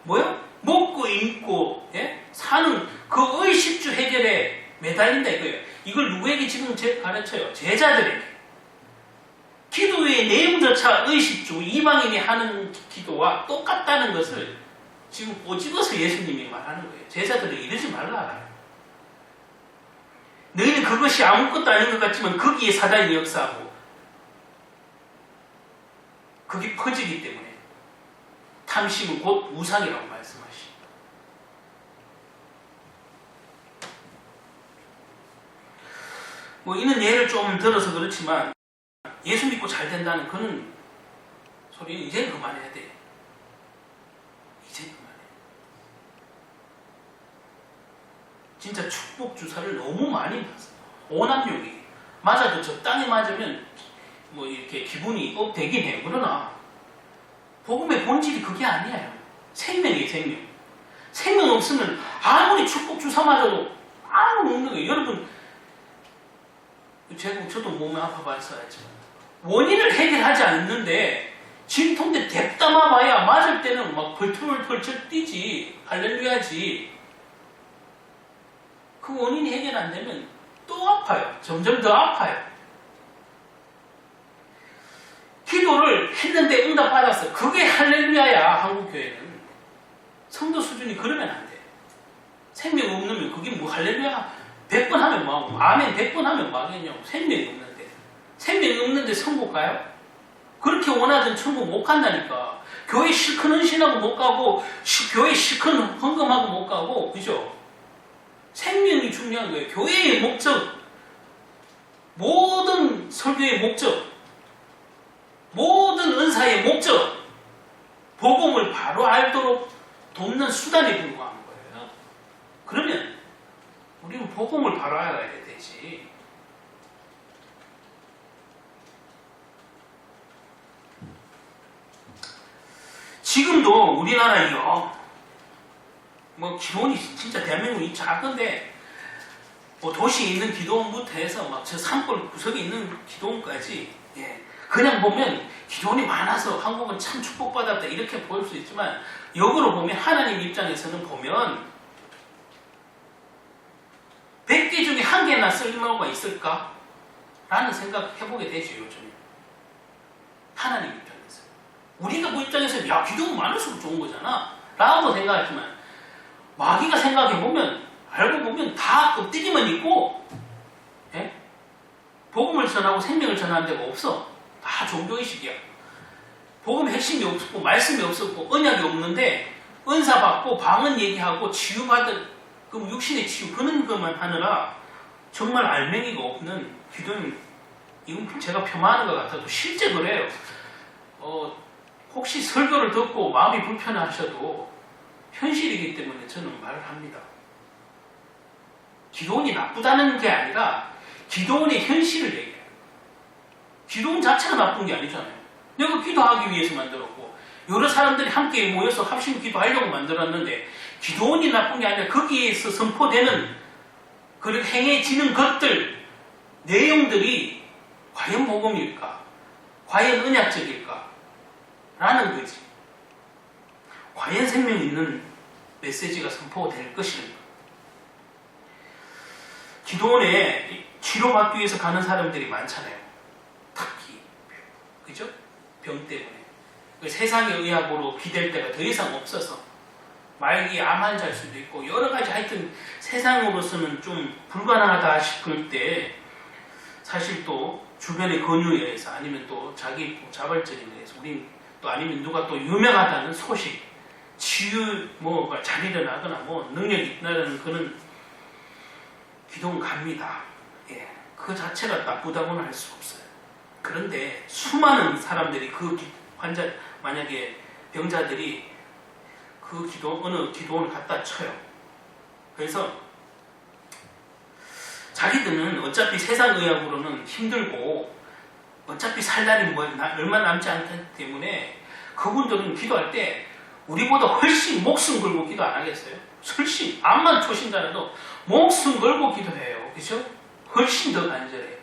A: 먹고 입고 사는 그 의식주 해결에 매달린다 이거예요. 이걸 누구에게 지금 가르쳐요? 제자들에게. 기도의 내용조차 의식주 이방인이 하는 기도와 똑같다는 것을 지금 꼬집어서 예수님이 말하는 거예요. 제자들을 이러지 말라. 너희는 그것이 아무것도 아닌 것 같지만 거기에 사단이 역사하고 그게 퍼지기 때문에 탐심은 곧 우상이라고 말씀하십니다. 이는 예를 좀 들어서 그렇지만 예수 믿고 잘 된다는 그런 소리는 이제 그만해야 돼. 이제 그만해. 진짜 축복 주사를 너무 많이 받았어요. 오남용이 맞아도 저 땅에 맞으면 이렇게 기분이 되긴 해요. 그러나 복음의 본질이 그게 아니에요. 생명이에요, 생명. 생명 없으면 아무리 축복 주사 맞아도 아무 없는 거예요. 여러분, 저도 몸이 아파봤어야지만 원인을 해결하지 않는데 진통제 댔담아 봐야 맞을 때는 막 벌툴벌툴 뛰지. 할렐루야지. 그 원인이 해결 안 되면 또 아파요. 점점 더 아파요. 기도를 했는데 응답 받았어. 그게 할렐루야야. 한국교회는. 성도 수준이 그러면 안 돼. 생명 없으면 그게 할렐루야 100번 하면 뭐하고 아멘 100번 하면 뭐하겠냐고. 생명이 없는데. 생명이 없는데 천국 가요? 그렇게 원하던 천국 못 간다니까. 교회 실컷 헌신하고 못 가고 교회 실컷 헌금하고 못 가고 그죠? 생명이 중요한 거예요. 교회의 목적, 모든 설교의 목적, 모든 은사의 목적, 복음을 바로 알도록 돕는 수단에 불과한 거예요. 그러면 우리는 복음을 바로 알아야 되지. 지금도 우리나라에요. 기도원이 진짜 대한민국이 작은데 도시에 있는 기도원부터 해서 저 산골 구석에 있는 기도원까지 그냥 보면 기도원이 많아서 한국은 참 축복받았다 이렇게 보일 수 있지만 역으로 보면 하나님 입장에서는 보면 100개 중에 1개나 쓸모가 있을까? 라는 생각 해보게 되죠. 요즘에 하나님 입장에서 우리가 입장에서 야 기도원 많을수록 좋은 거잖아 라고 생각하지만 마귀가 생각해보면 알고 보면 다 껍데기만 있고 복음을 전하고 생명을 전하는 데가 없어. 다 종교의식이야. 복음의 핵심이 없고 말씀이 없었고 언약이 없는데 은사 받고 방언 얘기하고 치유받은 그 육신의 치유 그런 것만 하느라 정말 알맹이가 없는 기도는 이건 제가 폄하하는 것 같아도 실제 그래요. 혹시 설교를 듣고 마음이 불편하셔도 현실이기 때문에 저는 말을 합니다. 기도원이 나쁘다는 게 아니라 기도원의 현실을 얘기해요. 기도원 자체가 나쁜 게 아니잖아요. 내가 기도하기 위해서 만들었고 여러 사람들이 함께 모여서 합심 기도하려고 만들었는데 기도원이 나쁜 게 아니라 거기에서 선포되는 그리고 행해지는 것들 내용들이 과연 복음일까? 과연 언약적일까? 라는 거지. 과연 생명 있는 메시지가 선포될 것인가? 기도원에 치료받기 위해서 가는 사람들이 많잖아요. 특히 그죠? 병 때문에 세상의 의학으로 기댈 데가 더 이상 없어서 말기 암 환자일 수도 있고 여러 가지 하여튼 세상으로서는 좀 불가능하다 싶을 때 사실 또 주변의 권유에 의해서 아니면 또 자기 자발적인 의해서 우린 또 아니면 누가 또 유명하다는 소식 치유 뭐가 잘 일어나거나 뭐 능력이 있다는 그런 기도는 갑니다. 예, 그 자체가 나쁘다고는 할 수 없어요. 그런데 수많은 사람들이 그 환자 만약에 병자들이 그 어느 기도원을 갖다 쳐요. 그래서 자기들은 어차피 세상 의학으로는 힘들고 어차피 살 날이 얼마 남지 않기 때문에 그분들은 기도할 때 우리보다 훨씬 목숨 걸고 기도 안 하겠어요? 훨씬 암만 초신자라도 목숨 걸고 기도해요. 그죠? 훨씬 더 간절해요.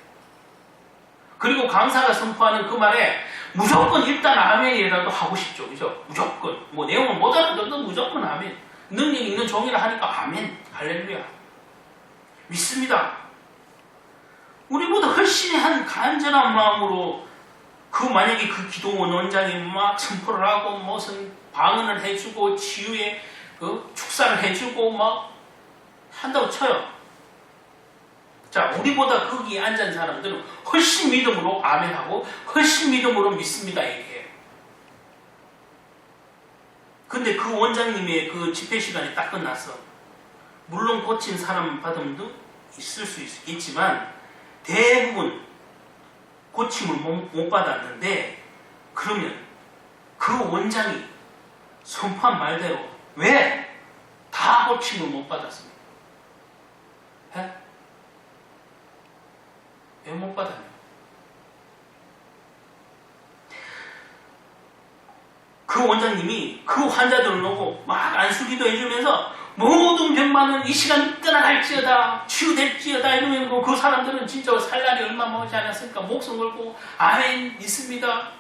A: 그리고 강사가 선포하는 그 말에 무조건 일단 아멘이라도 하고 싶죠. 그죠? 무조건. 뭐 내용을 못 알아들어도 무조건 아멘. 능력 있는 종이라 하니까 아멘. 할렐루야. 믿습니다. 우리보다 훨씬 한 간절한 마음으로 만약에 그 기도원 원장이 막 선포를 하고 무슨 방언을 해주고 치유에 축사를 해주고 막 한다고 쳐요. 자, 우리보다 거기에 앉은 사람들은 훨씬 믿음으로 아멘하고 훨씬 믿음으로 믿습니다 얘기해요. 근데 그 원장님의 그 집회 시간이 딱 끝났어. 물론 고친 사람 받음도 있을 수 있겠지만 대부분 고침을 못 받았는데 그러면 그 원장이 선포한 말대로 왜 다 고침을 못 받았습니까? 왜 못 받았냐? 그 원장님이 그 환자들을 놓고 막 안수기도 해주면서 모든 병만은 이 시간 떠나갈지어다 치유될지어다 이러면 그 사람들은 진짜 살 날이 얼마 멀지 않았으니까 목숨 걸고 아멘 믿습니다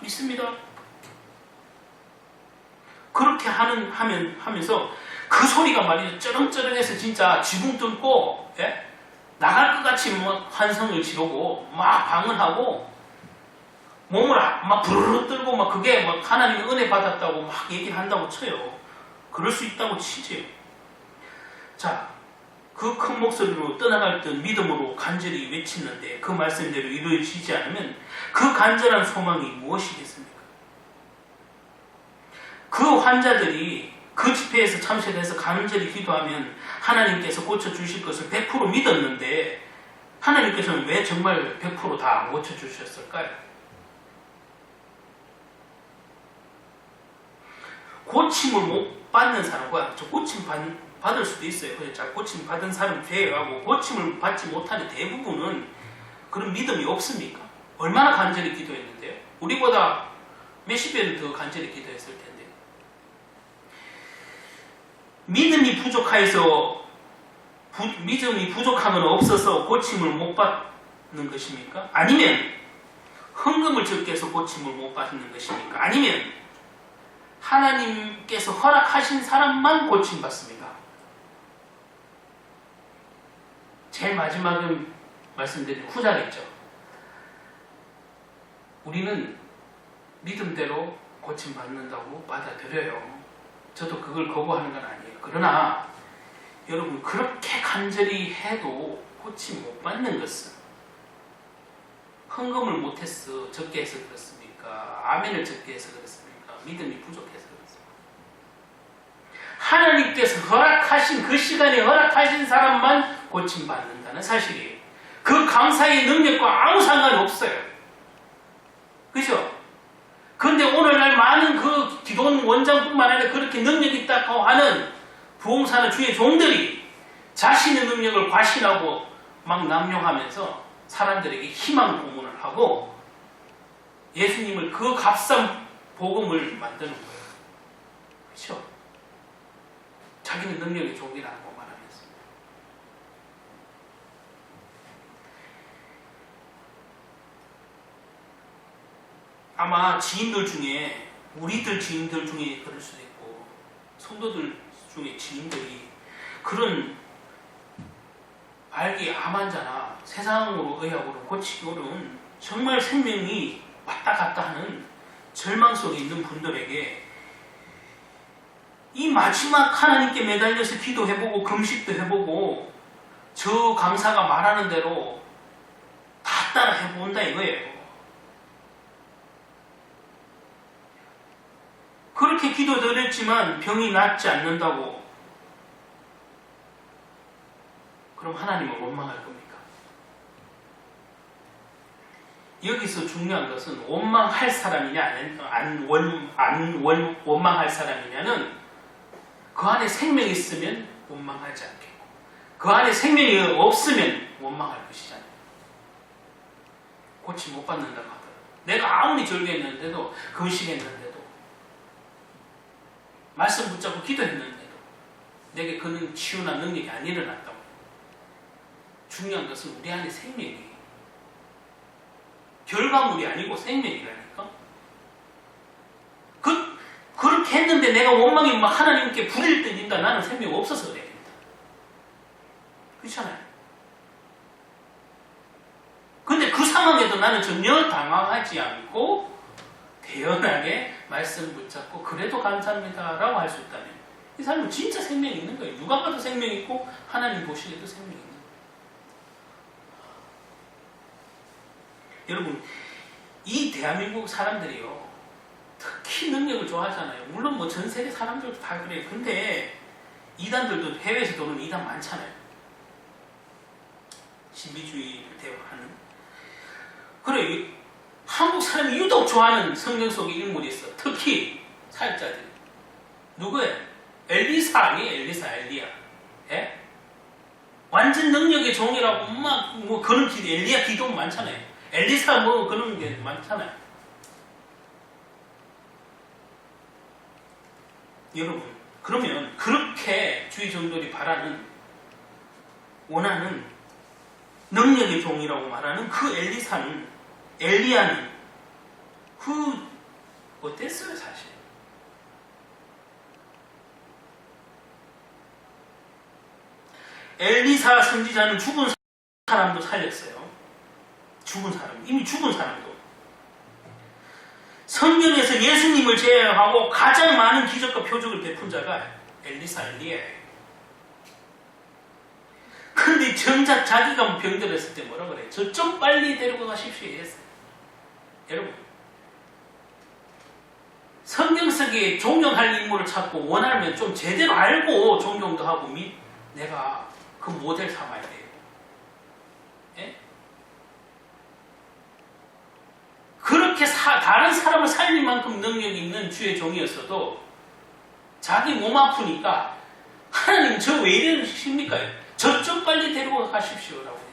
A: 그렇게 하면서 그 소리가 말이죠 쩌렁쩌렁해서 진짜 지붕 뚫고 나갈 것 같이 막 환성을 지르고 막 방언하고 몸을 막 부르르 떨고 막 그게 막 하나님의 은혜 받았다고 막 얘기를 한다고 쳐요. 그럴 수 있다고 치지요. 자, 그 큰 목소리로 떠나갈 듯 믿음으로 간절히 외치는데 그 말씀대로 이루어지지 않으면 그 간절한 소망이 무엇이겠습니까? 그 환자들이 그 집회에서 참석해서 간절히 기도하면 하나님께서 고쳐주실 것을 100% 믿었는데 하나님께서는 왜 정말 100% 다 안 고쳐주셨을까요? 고침을 못 받는 사람과 고침 받을 수도 있어요. 자, 고침 받은 사람 제외하고 고침을 받지 못하는 대부분은 그런 믿음이 없습니까? 얼마나 간절히 기도했는데요? 우리보다 몇십 배는 더 간절히 기도했을 텐데. 믿음이 부족함은 없어서 고침을 못 받는 것입니까? 아니면 헌금을 적게 해서 고침을 못 받는 것입니까? 아니면 하나님께서 허락하신 사람만 고침받습니다. 제일 마지막은 말씀드린 후자겠죠. 우리는 믿음대로 고침받는다고 받아들여요. 저도 그걸 거부하는 건 아니에요. 그러나 여러분 그렇게 간절히 해도 고침 못 받는 것은 헌금을 못해서 적게 해서 그렇습니까? 아멘을 적게 해서 그렇습니까? 믿음이 부족해서 그렇습니까? 하나님께서 허락하신 그 시간에 허락하신 사람만 고침받는다는 사실이에요. 그 강사의 능력과 아무 상관이 없어요. 그죠? 그런데 오늘날 많은 그 기도원 원장뿐만 아니라 그렇게 능력이 있다고 하는 부흥사는 주의 종들이 자신의 능력을 과신하고 막 남용하면서 사람들에게 희망 고문을 하고 예수님을 그 값싼 복음을 만드는 거예요. 그렇죠? 자기는 능력의 종이라고 말하면서 아마 지인들 중에, 우리들 지인들 중에 그럴 수도 있고, 성도들 중에 지인들이 그런 말기 암 환자나 세상으로 의학으로 고치기 어려운 정말 생명이 왔다 갔다 하는 절망 속에 있는 분들에게 이 마지막 하나님께 매달려서 기도해보고 금식도 해보고 저 강사가 말하는 대로 다 따라 해본다 이거예요. 그렇게 기도드렸지만 병이 낫지 않는다고 그럼 하나님은 원망할 겁니까? 여기서 중요한 것은 원망할 사람이냐 원망할 사람이냐는 그 안에 생명이 있으면 원망하지 않겠고 그 안에 생명이 없으면 원망할 것이잖아요. 고침 못 받는다고 하더라도 내가 아무리 절개했는데도 금식했는데도 말씀 붙잡고 기도했는데도 내게 그는 치유나 능력이 안 일어났다고. 중요한 것은 우리 안에 생명이 결과물이 아니고 생명이라니까. 그렇게 했는데 내가 원망이 막 하나님께 불을 떠진다. 나는 생명 없어서 그래야 됩니다. 그렇잖아요. 근데 그 상황에도 나는 전혀 당황하지 않고 대연하게 말씀 붙잡고 그래도 감사합니다 라고 할 수 있다면 이 사람은 진짜 생명이 있는 거예요. 누가 봐도 생명이 있고 하나님 보시기에도 생명이 있는 거예요. 여러분, 이 대한민국 사람들이요 특히 능력을 좋아하잖아요. 물론 뭐 전 세계 사람들도 다 그래요. 근데 이단들도 해외에서 도는 이단 많잖아요. 신비주의를 대화하는. 그래, 한국 사람이 유독 좋아하는 성경 속의 인물이 있어. 특히 사역자들이. 누구예요? 엘리사 아니에요? 엘리야. 예? 완전 능력의 종이라고 막 뭐 그런 엘리야 기도 많잖아요. 엘리사 뭐 그런 게 많잖아요. 여러분, 그러면 그렇게 주의 종들이 원하는 능력의 종이라고 말하는 그 엘리야는 어땠어요 사실? 엘리사 선지자는 죽은 사람도 살렸어요. 이미 죽은 사람도. 성경에서 예수님을 제외하고 가장 많은 기적과 표적을 베푼 자가 엘리야예요. 근데 정작 자기가 병들었을 때 뭐라 그래요? 저 좀 빨리 데리고 가십시오 했어요. 여러분, 성경 속에 존경할 인물을 찾고 원하면 좀 제대로 알고 존경도 하고 내가 그 모델 삼아야 돼요. 예? 그렇게 다른 사람을 살릴 만큼 능력이 있는 주의 종이었어도 자기 몸 아프니까 하나님 저 왜 이러십니까? 저 좀 빨리 데리고 가십시오라고 했죠.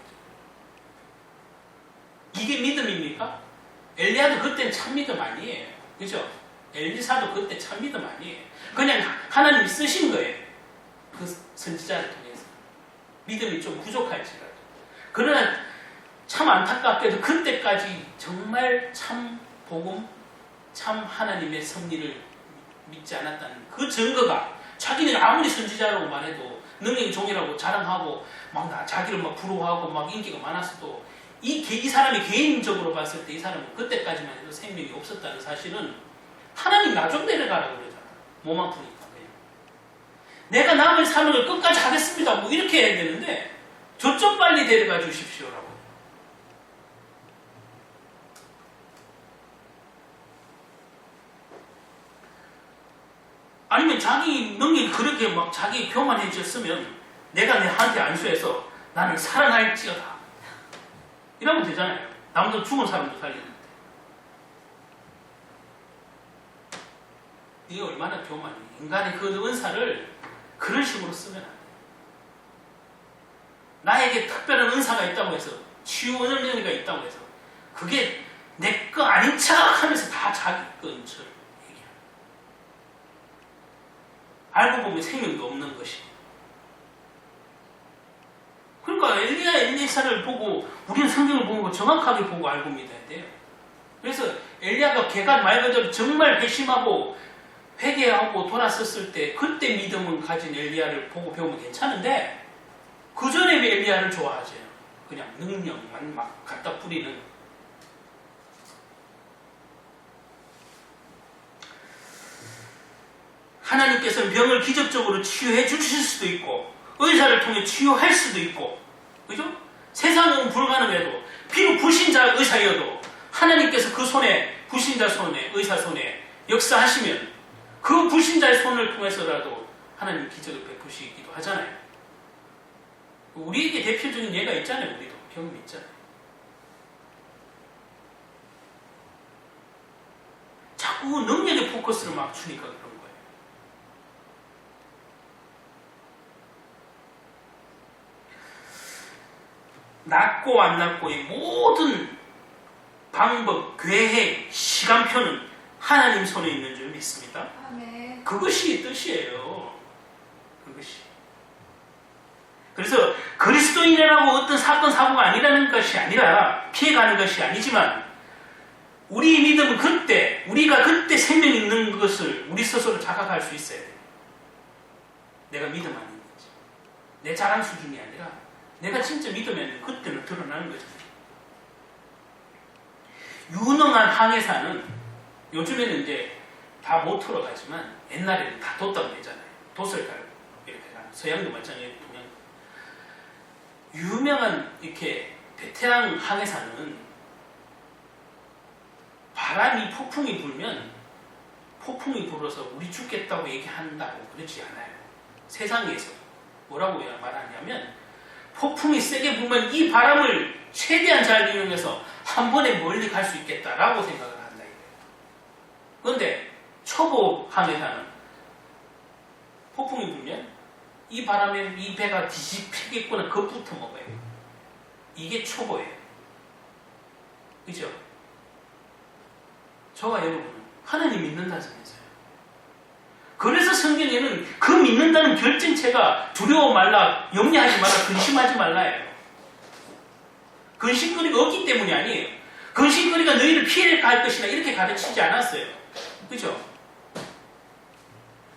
A: 이게 믿음입니까? 엘리야도 그때는 참 믿음 아니에요. 그죠? 엘리사도 그때 참 믿음 아니에요. 그냥 하나님이 쓰신 거예요. 그 선지자를 통해서. 믿음이 좀 부족할지라도. 그러나 참 안타깝게도 그때까지 정말 참 복음, 참 하나님의 섭리를 믿지 않았다는 그 증거가 자기는 아무리 선지자라고 말해도 능력의 종이라고 자랑하고 막 자기를 막 부러워하고 막 인기가 많았어도 이 사람이 개인적으로 봤을 때 이 사람은 그때까지만 해도 생명이 없었다는 사실은 하나님 나 좀 내려가라고 그러잖아. 몸 아프니까. 내가 남을 사명을 끝까지 하겠습니다. 뭐 이렇게 해야 되는데 저 좀 빨리 데려가 주십시오라고. 아니면 자기 능력이 그렇게 막 자기 교만해졌으면 내가 내한테 안수해서 나는 살아날지어다. 이러면 되잖아요. 남도 죽은 사람도 살리는데. 이게 얼마나 교만이에요. 인간의 그 은사를 그런 식으로 쓰면 안 돼요. 나에게 특별한 은사가 있다고 해서 치유 은혜가 있다고 해서 그게 내 거 아닌 척 하면서 다 자기 거인 줄 얘기해요. 알고 보면 생명도 없는 것이. 그러니까 엘리사를 보고 우리는 성경을 보고 정확하게 보고 알고 믿어야 돼요. 그래서 엘리야가 걔가 말 그대로 정말 회심하고 회개하고 돌아섰을 때 그때 믿음을 가진 엘리야를 보고 배우면 괜찮은데 그 전에 왜 엘리야를 좋아하죠? 그냥 능력만 막 갖다 뿌리는. 하나님께서는 병을 기적적으로 치유해 주실 수도 있고 의사를 통해 치유할 수도 있고, 그죠? 세상은 불가능해도 비록 불신자 의사여도 하나님께서 그 손에, 불신자 손에, 의사 손에 역사하시면 그 불신자의 손을 통해서라도 하나님 기적을 베푸시기도 하잖아요. 우리에게 대표적인 예가 있잖아요. 우리도 경험 있잖아요. 자꾸 능력의 포커스를 막 주니까 그런 거예요. 낫고 안 낫고의 모든 방법, 계획, 시간표는 하나님 손에 있는 줄 믿습니다.
B: 아멘.
A: 그것이 뜻이에요. 그것이. 그래서 그리스도인이라고 어떤 사건, 사고가 아니라는 것이 아니라 피해가는 것이 아니지만 우리 믿음은 그때, 우리가 그때 생명 있는 것을 우리 스스로 자각할 수 있어야 돼요. 내가 믿음 안 있는지. 내 자랑 수준이 아니라 내가 진짜 믿으면 그때는 드러나는 거죠. 유능한 항해사는 요즘에는 이제 다 못 틀어가지만 옛날에는 다 뒀다고 그랬잖아요. 돛을 달고 이렇게 가는 서양도 마찬가지로 보면 유명한 이렇게 베테랑 항해사는 바람이 폭풍이 불면 폭풍이 불어서 우리 죽겠다고 얘기한다고 그러지 않아요. 세상에서 뭐라고 말하냐면 폭풍이 세게 불면 이 바람을 최대한 잘 이용해서 한 번에 멀리 갈 수 있겠다라고 생각을 한다 이거예요. 그런데 초보 항해사는 폭풍이 불면 이 바람에 이 배가 뒤집히겠구나 그것부터 먹어요. 이게 초보예요. 그죠? 저와 여러분은 하나님 믿는다면서요. 그래서 성경에는 그 믿는다는 결정체가 두려워 말라, 염려하지 말라, 근심하지 말라예요. 근심거리가 없기 때문이 아니에요. 근심거리가 너희를 피해갈까 할 것이나 이렇게 가르치지 않았어요. 그죠?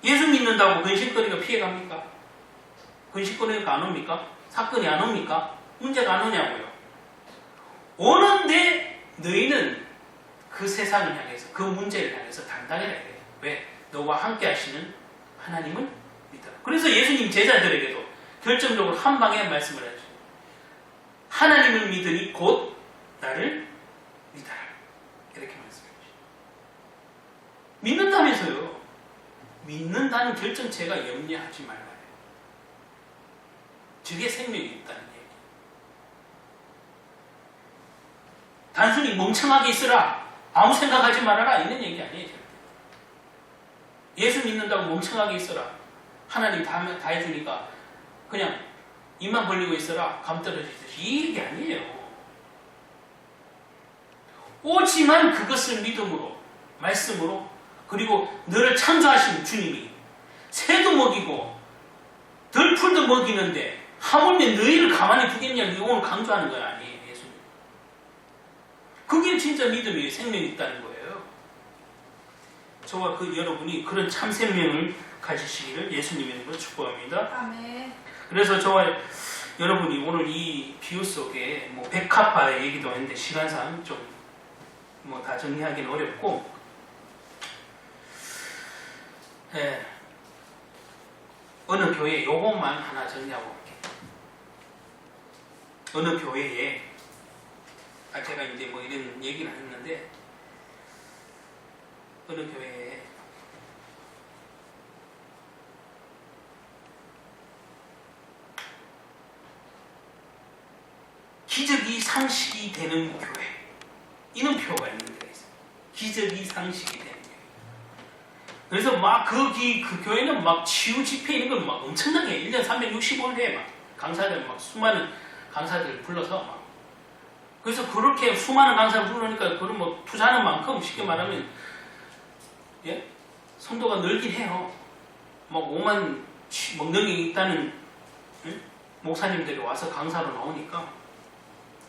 A: 예수 믿는다고 근심거리가 피해갑니까? 근심거리가 안 옵니까? 사건이 안 옵니까? 문제가 안 오냐고요. 오는데 너희는 그 세상을 향해서, 그 문제를 향해서 당당해야 돼요. 왜? 너와 함께 하시는 하나님을 믿어라. 그래서 예수님 제자들에게도 결정적으로 한 방에 말씀을 하죠. 하나님을 믿으니 곧 나를 믿어라. 이렇게 말씀해 주죠. 믿는다면서요. 믿는다는 결정체가 염려하지 말아요. 저게 생명이 있다는 얘기. 단순히 멍청하게 있으라, 아무 생각하지 말아라 이런 얘기 아니에요. 예수 믿는다고 멍청하게 있어라. 하나님 다 해주니까 그냥 입만 벌리고 있어라. 감 떨어지듯이. 이 얘기 아니에요. 오지만 그것을 믿음으로, 말씀으로, 그리고 너를 창조하신 주님이 새도 먹이고 들풀도 먹이는데 하물며 너희를 가만히 두겠냐고 오늘 강조하는 건 아니에요. 예수님. 그게 진짜 믿음이에요. 생명이 있다는 거예요. 저와 그 여러분이 그런 참 생명을 가지시기를 예수님의 이름으로 축복합니다.
B: 아멘.
A: 그래서 저와 여러분이 오늘 이 비유 속에 뭐 백합화의 얘기도 했는데 시간상 좀 뭐 다 정리하기는 어렵고, 어느 교회 요것만 하나 정리하고 올게요. 어느 교회에 제가 이제 뭐 이런 얘기를 했는데 어느 교회에 기적이 상식이 되는 교회, 이런 표가 있는 데가 있어요. 기적이 상식이 되는 교회. 그래서 막 그 교회는 막 치유 집회 이런 걸 막 엄청나게 1년 365일 막 강사들 막 수많은 강사들을 불러서 막, 그래서 그렇게 수많은 강사를 부르니까 그런 뭐 투자하는 만큼 쉽게 말하면 예? 성도가 늘긴 해요. 막 5만 명이 있다는 목사님들이 와서 강사로 나오니까.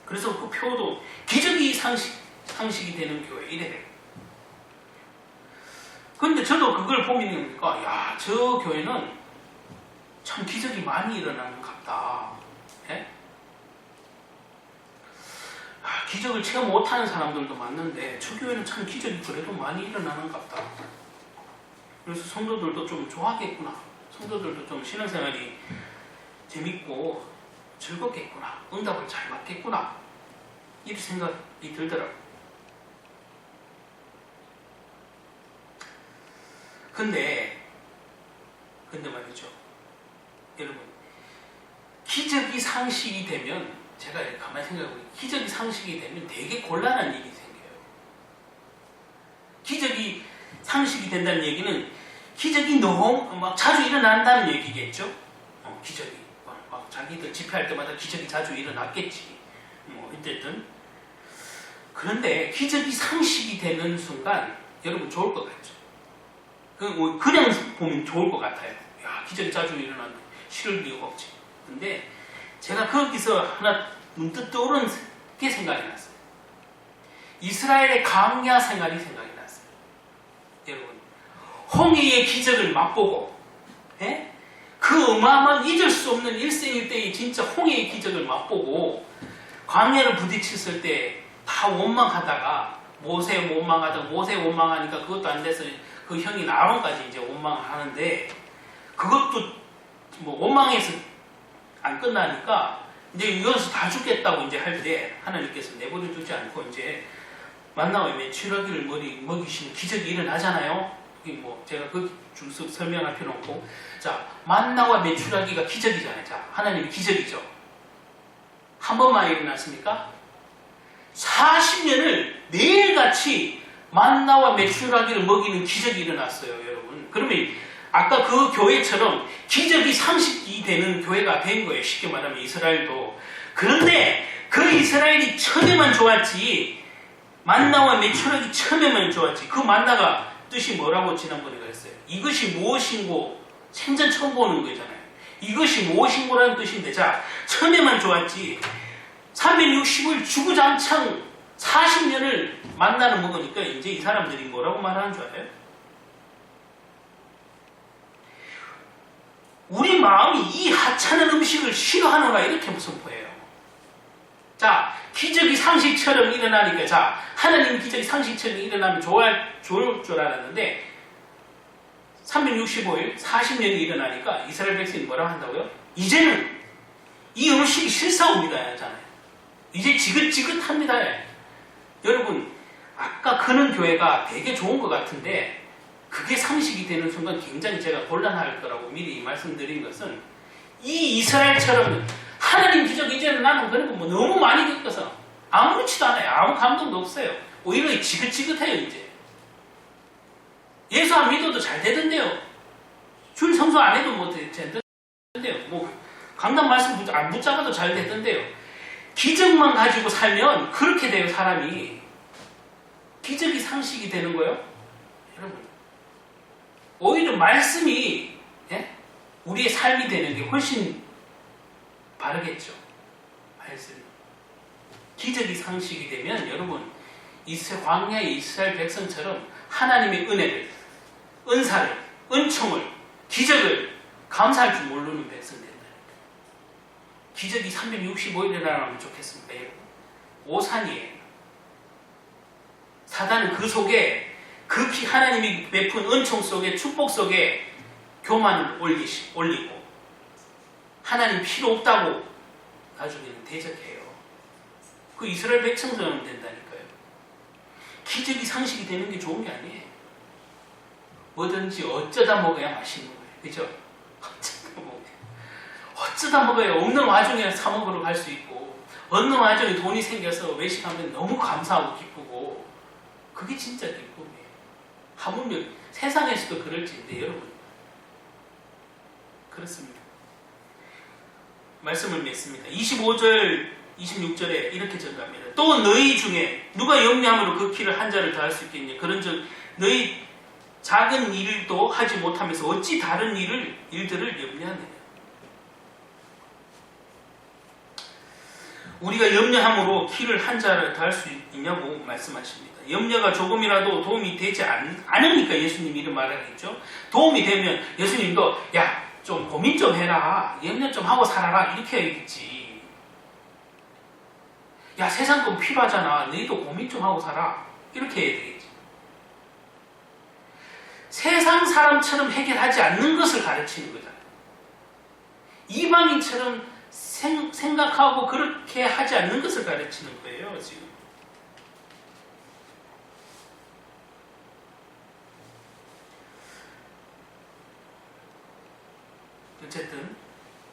A: 그래서 그 표도 기적이 상식이 되는 교회 이래 돼요. 근데 저도 그걸 보니까 야, 저 교회는 참 기적이 많이 일어나는 것 같다. 예? 기적을 체험 못하는 사람들도 많는데 저 교회는 참 기적이 그래도 많이 일어나는 것 같다. 그래서 성도들도 좀 좋아하겠구나. 성도들도 좀 신앙생활이 재밌고 즐겁겠구나. 응답을 잘 받겠구나. 이런 생각이 들더라고요. 근데 말이죠. 여러분, 기적이 상식이 되면, 제가 가만히 생각해보면, 기적이 상식이 되면 되게 곤란한 일이 생겨요. 기적이 상식이 된다는 얘기는, 기적이 너무 막 자주 일어난다는 얘기겠죠? 기적이. 막 자기들 집회할 때마다 기적이 자주 일어났겠지. 어쨌든. 그런데 기적이 상식이 되는 순간, 여러분 좋을 것 같죠? 그냥 보면 좋을 것 같아요. 야, 기적이 자주 일어나는데 싫을 이유가 없지. 근데 제가 거기서 하나 문득 떠오른 게 생각이 났어요. 이스라엘의 광야 생활이 생각이 났어요. 여러분, 홍해의 기적을 맛보고, 예? 그 어마어마한 잊을 수 없는 일생일대의 진짜 홍해의 기적을 맛보고 광야를 부딪혔을 때 다 원망하다가 모세 원망하니까 그것도 안 돼서 그 형이 아론까지 이제 원망하는데, 그것도 뭐 원망해서 안 끝나니까 이제 이것을 다 죽겠다고 이제 할 때 하나님께서 내버려 두지 않고 이제 만나와 메추라기를 먹이시는 기적이 일어나잖아요. 뭐 제가 그 쭉 설명할 필요 없고, 자, 만나와 메추라기가 기적이잖아요. 자, 하나님이 기적이죠. 한 번만 일어났습니까? 40년을 매일같이 만나와 메추라기를 먹이는 기적이 일어났어요, 여러분. 그러면 아까 그 교회처럼 기적이 상식이 되는 교회가 된 거예요. 쉽게 말하면 이스라엘도. 그런데 그 이스라엘이 처음에만 좋았지, 만나와 메추라기 처음에만 좋았지, 그 만나가 뜻이 뭐라고 지난번에 그랬어요? 이것이 무엇인고, 생전 처음 보는 거잖아요. 이것이 무엇인고라는 뜻인데, 자, 처음에만 좋았지, 360일 주구장창 40년을 만나를 먹으니까 이제 이 사람들이 뭐라고 말하는 줄 알아요? 우리 마음이 이 하찮은 음식을 싫어하는가, 이렇게 선포해요. 자, 기적이 상식처럼 일어나니까, 자, 하나님 기적이 상식처럼 일어나면 좋을 줄 알았는데 365일 40년이 일어나니까 이스라엘 백성이 뭐라고 한다고요? 이제는 이 음식이 싫사옵니다 하잖아요. 이제 지긋지긋합니다. 여러분, 아까 그는 교회가 되게 좋은 것 같은데 그게 상식이 되는 순간 굉장히 제가 곤란할 거라고 미리 말씀드린 것은, 이 이스라엘처럼 하나님 기적 이제는 나는 그런 거 뭐 너무 많이 겪어서 아무렇지도 않아요. 아무 감동도 없어요. 오히려 지긋지긋해요. 이제 예수 안 믿어도 잘 되던데요. 줄 성수 안 해도 뭐 되던데요. 뭐 강단 말씀 안 붙잡아도 잘 되던데요. 기적만 가지고 살면 그렇게 돼요. 사람이. 기적이 상식이 되는 거예요. 여러분, 오히려 말씀이, 예? 우리의 삶이 되는 게 훨씬 바르겠죠. 말씀. 기적이 상식이 되면 여러분, 광야의 이스라엘 백성처럼 하나님의 은혜를, 은사를, 은총을, 기적을 감사할 줄 모르는 백성 된다니까. 기적이 365일 일어나면 좋겠습니다. 여러분, 오산이에요. 사단은 그 속에, 하나님이 베푼 은총 속에, 축복 속에 교만을 올리고 하나님 필요 없다고 나중에는 대적해요. 그 이스라엘 백성처럼 된다니까요. 기적이 상식이 되는 게 좋은 게 아니에요. 뭐든지 어쩌다 먹어야 맛있는 거예요. 그죠? 어쩌다 먹어야 없는 와중에 사 먹으러 갈 수 있고, 없는 와중에 돈이 생겨서 외식하면 너무 감사하고 기쁘고, 그게 진짜 기쁨이에요. 하물며 세상에서도 그럴지인데 여러분, 그렇습니다. 말씀을 맺습니다. 25절 26절에 이렇게 전가합니다. 또 너희 중에 누가 영리함으로 그 키를 한 자를 더할 수 있겠냐. 그런즉 너희 작은 일도 하지 못하면서 어찌 다른 일들을 염려하느냐. 우리가 염려함으로 키를 한 자를 더 할 수 있냐고 말씀하십니다. 염려가 조금이라도 도움이 되지 않으니까 예수님이 이런 말을 했죠. 도움이 되면 예수님도 야, 좀 고민 좀 해라. 염려 좀 하고 살아라. 이렇게 해야겠지. 야, 세상 돈 필요하잖아. 너희도 고민 좀 하고 살아. 이렇게 해야 되겠지. 세상 사람처럼 해결하지 않는 것을 가르치는 거잖아요. 이방인처럼 생각하고 그렇게 하지 않는 것을 가르치는 거예요, 지금. 어쨌든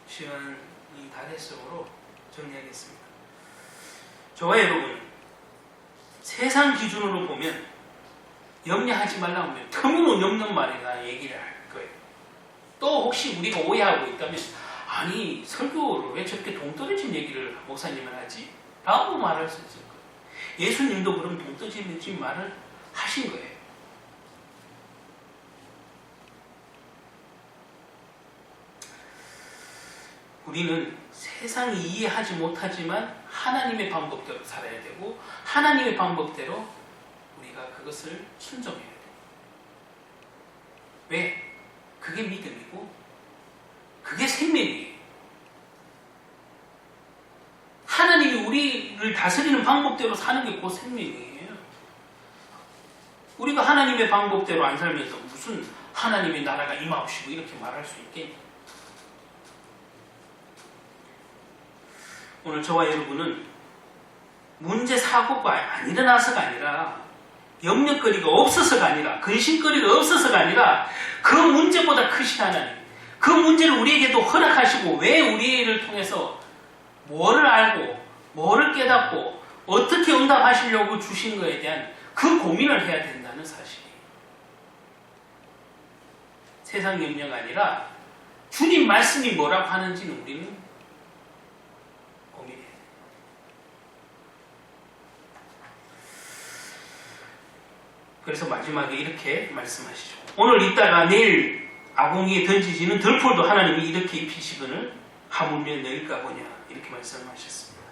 A: 시간이 다 됐으므로 정리하겠습니다. 저와 여러분, 세상 기준으로 보면 염려하지 말라고 하면 터무니없는 말이나 얘기를 할 거예요. 또 혹시 우리가 오해하고 있다면 아니 설교를 왜 저렇게 동떨어진 얘기를 목사님은 하지? 라고 말할 수 있을 거예요. 예수님도 그럼 동떨어진 말을 하신 거예요. 우리는 세상이 이해하지 못하지만 하나님의 방법대로 살아야 되고 하나님의 방법대로 우리가 그것을 순종해야 돼요. 왜? 그게 믿음이고 그게 생명이에요. 하나님이 우리를 다스리는 방법대로 사는 게 곧 생명이에요. 우리가 하나님의 방법대로 안 살면서 무슨 하나님의 나라가 임하옵시고 이렇게 말할 수 있겠냐. 오늘 저와 여러분은 문제 사고가 안 일어나서가 아니라 염려거리가 없어서가 아니라 근심거리가 없어서가 아니라 그 문제보다 크신 하나님, 그 문제를 우리에게도 허락하시고 왜 우리를 통해서 뭐를 알고 뭐를 깨닫고 어떻게 응답하시려고 주신 것에 대한 그 고민을 해야 된다는 사실이에요. 세상 염려가 아니라 주님 말씀이 뭐라고 하는지는 우리는 고민해야 돼요. 그래서 마지막에 이렇게 말씀하시죠. 오늘 있다가 내일 아궁이에 던지지는 들풀도 하나님이 이렇게 입히시거늘 하물며 넣을까 보냐 이렇게 말씀하셨습니다.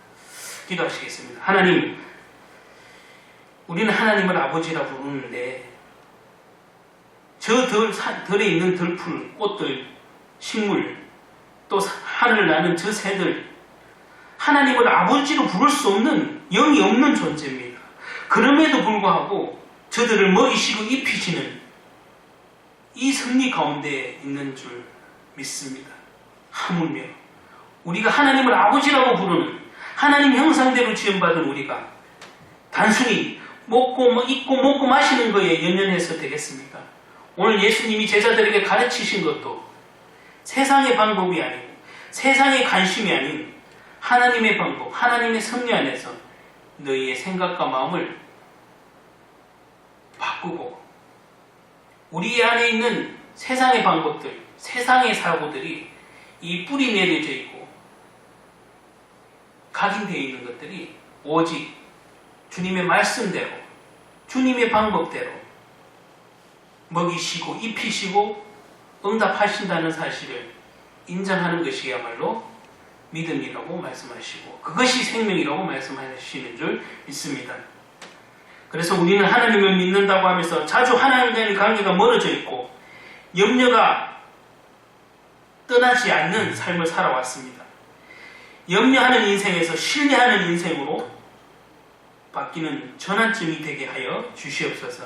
A: 기도하시겠습니다. 하나님, 우리는 하나님을 아버지라 부르는데 저 들에 있는 들풀, 꽃들, 식물, 또 하늘 나는 저 새들, 하나님을 아버지로 부를 수 없는 영이 없는 존재입니다. 그럼에도 불구하고 저들을 먹이시고 입히시는 이 섭리 가운데 있는 줄 믿습니다. 하물며 우리가 하나님을 아버지라고 부르는 하나님 형상대로 지음받은 우리가 단순히 입고 먹고 마시는 거에 연연해서 되겠습니까? 오늘 예수님이 제자들에게 가르치신 것도 세상의 방법이 아니고 세상의 관심이 아닌 하나님의 방법, 하나님의 섭리 안에서 너희의 생각과 마음을 바꾸고 우리 안에 있는 세상의 방법들, 세상의 사고들이 이 뿌리 내려져 있고 각인되어 있는 것들이 오직 주님의 말씀대로, 주님의 방법대로 먹이시고 입히시고 응답하신다는 사실을 인정하는 것이야말로 믿음이라고 말씀하시고 그것이 생명이라고 말씀하시는 줄 믿습니다. 그래서 우리는 하나님을 믿는다고 하면서 자주 하나님과의 관계가 멀어져 있고 염려가 떠나지 않는 삶을 살아왔습니다. 염려하는 인생에서 신뢰하는 인생으로 바뀌는 전환점이 되게 하여 주시옵소서.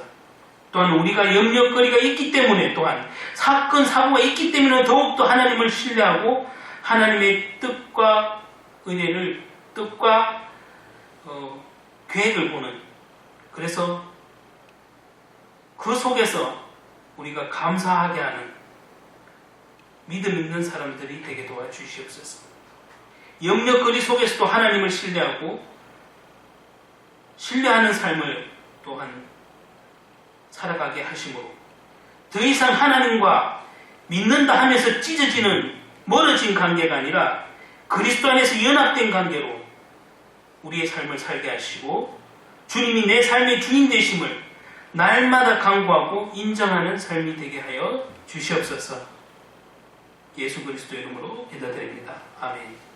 A: 또한 우리가 염려거리가 있기 때문에 또한 사건, 사고가 있기 때문에 더욱더 하나님을 신뢰하고 하나님의 뜻과 은혜를, 뜻과 계획을 보는, 그래서 그 속에서 우리가 감사하게 하는 믿음 있는 사람들이 되게 도와주시옵소서. 염려거리 속에서도 하나님을 신뢰하고 신뢰하는 삶을 또한 살아가게 하심으로 더 이상 하나님과 믿는다 하면서 찢어지는 멀어진 관계가 아니라 그리스도 안에서 연합된 관계로 우리의 삶을 살게 하시고 주님이 내 삶의 주인 되심을 날마다 강구하고 인정하는 삶이 되게 하여 주시옵소서. 예수 그리스도 이름으로 기도드립니다. 아멘.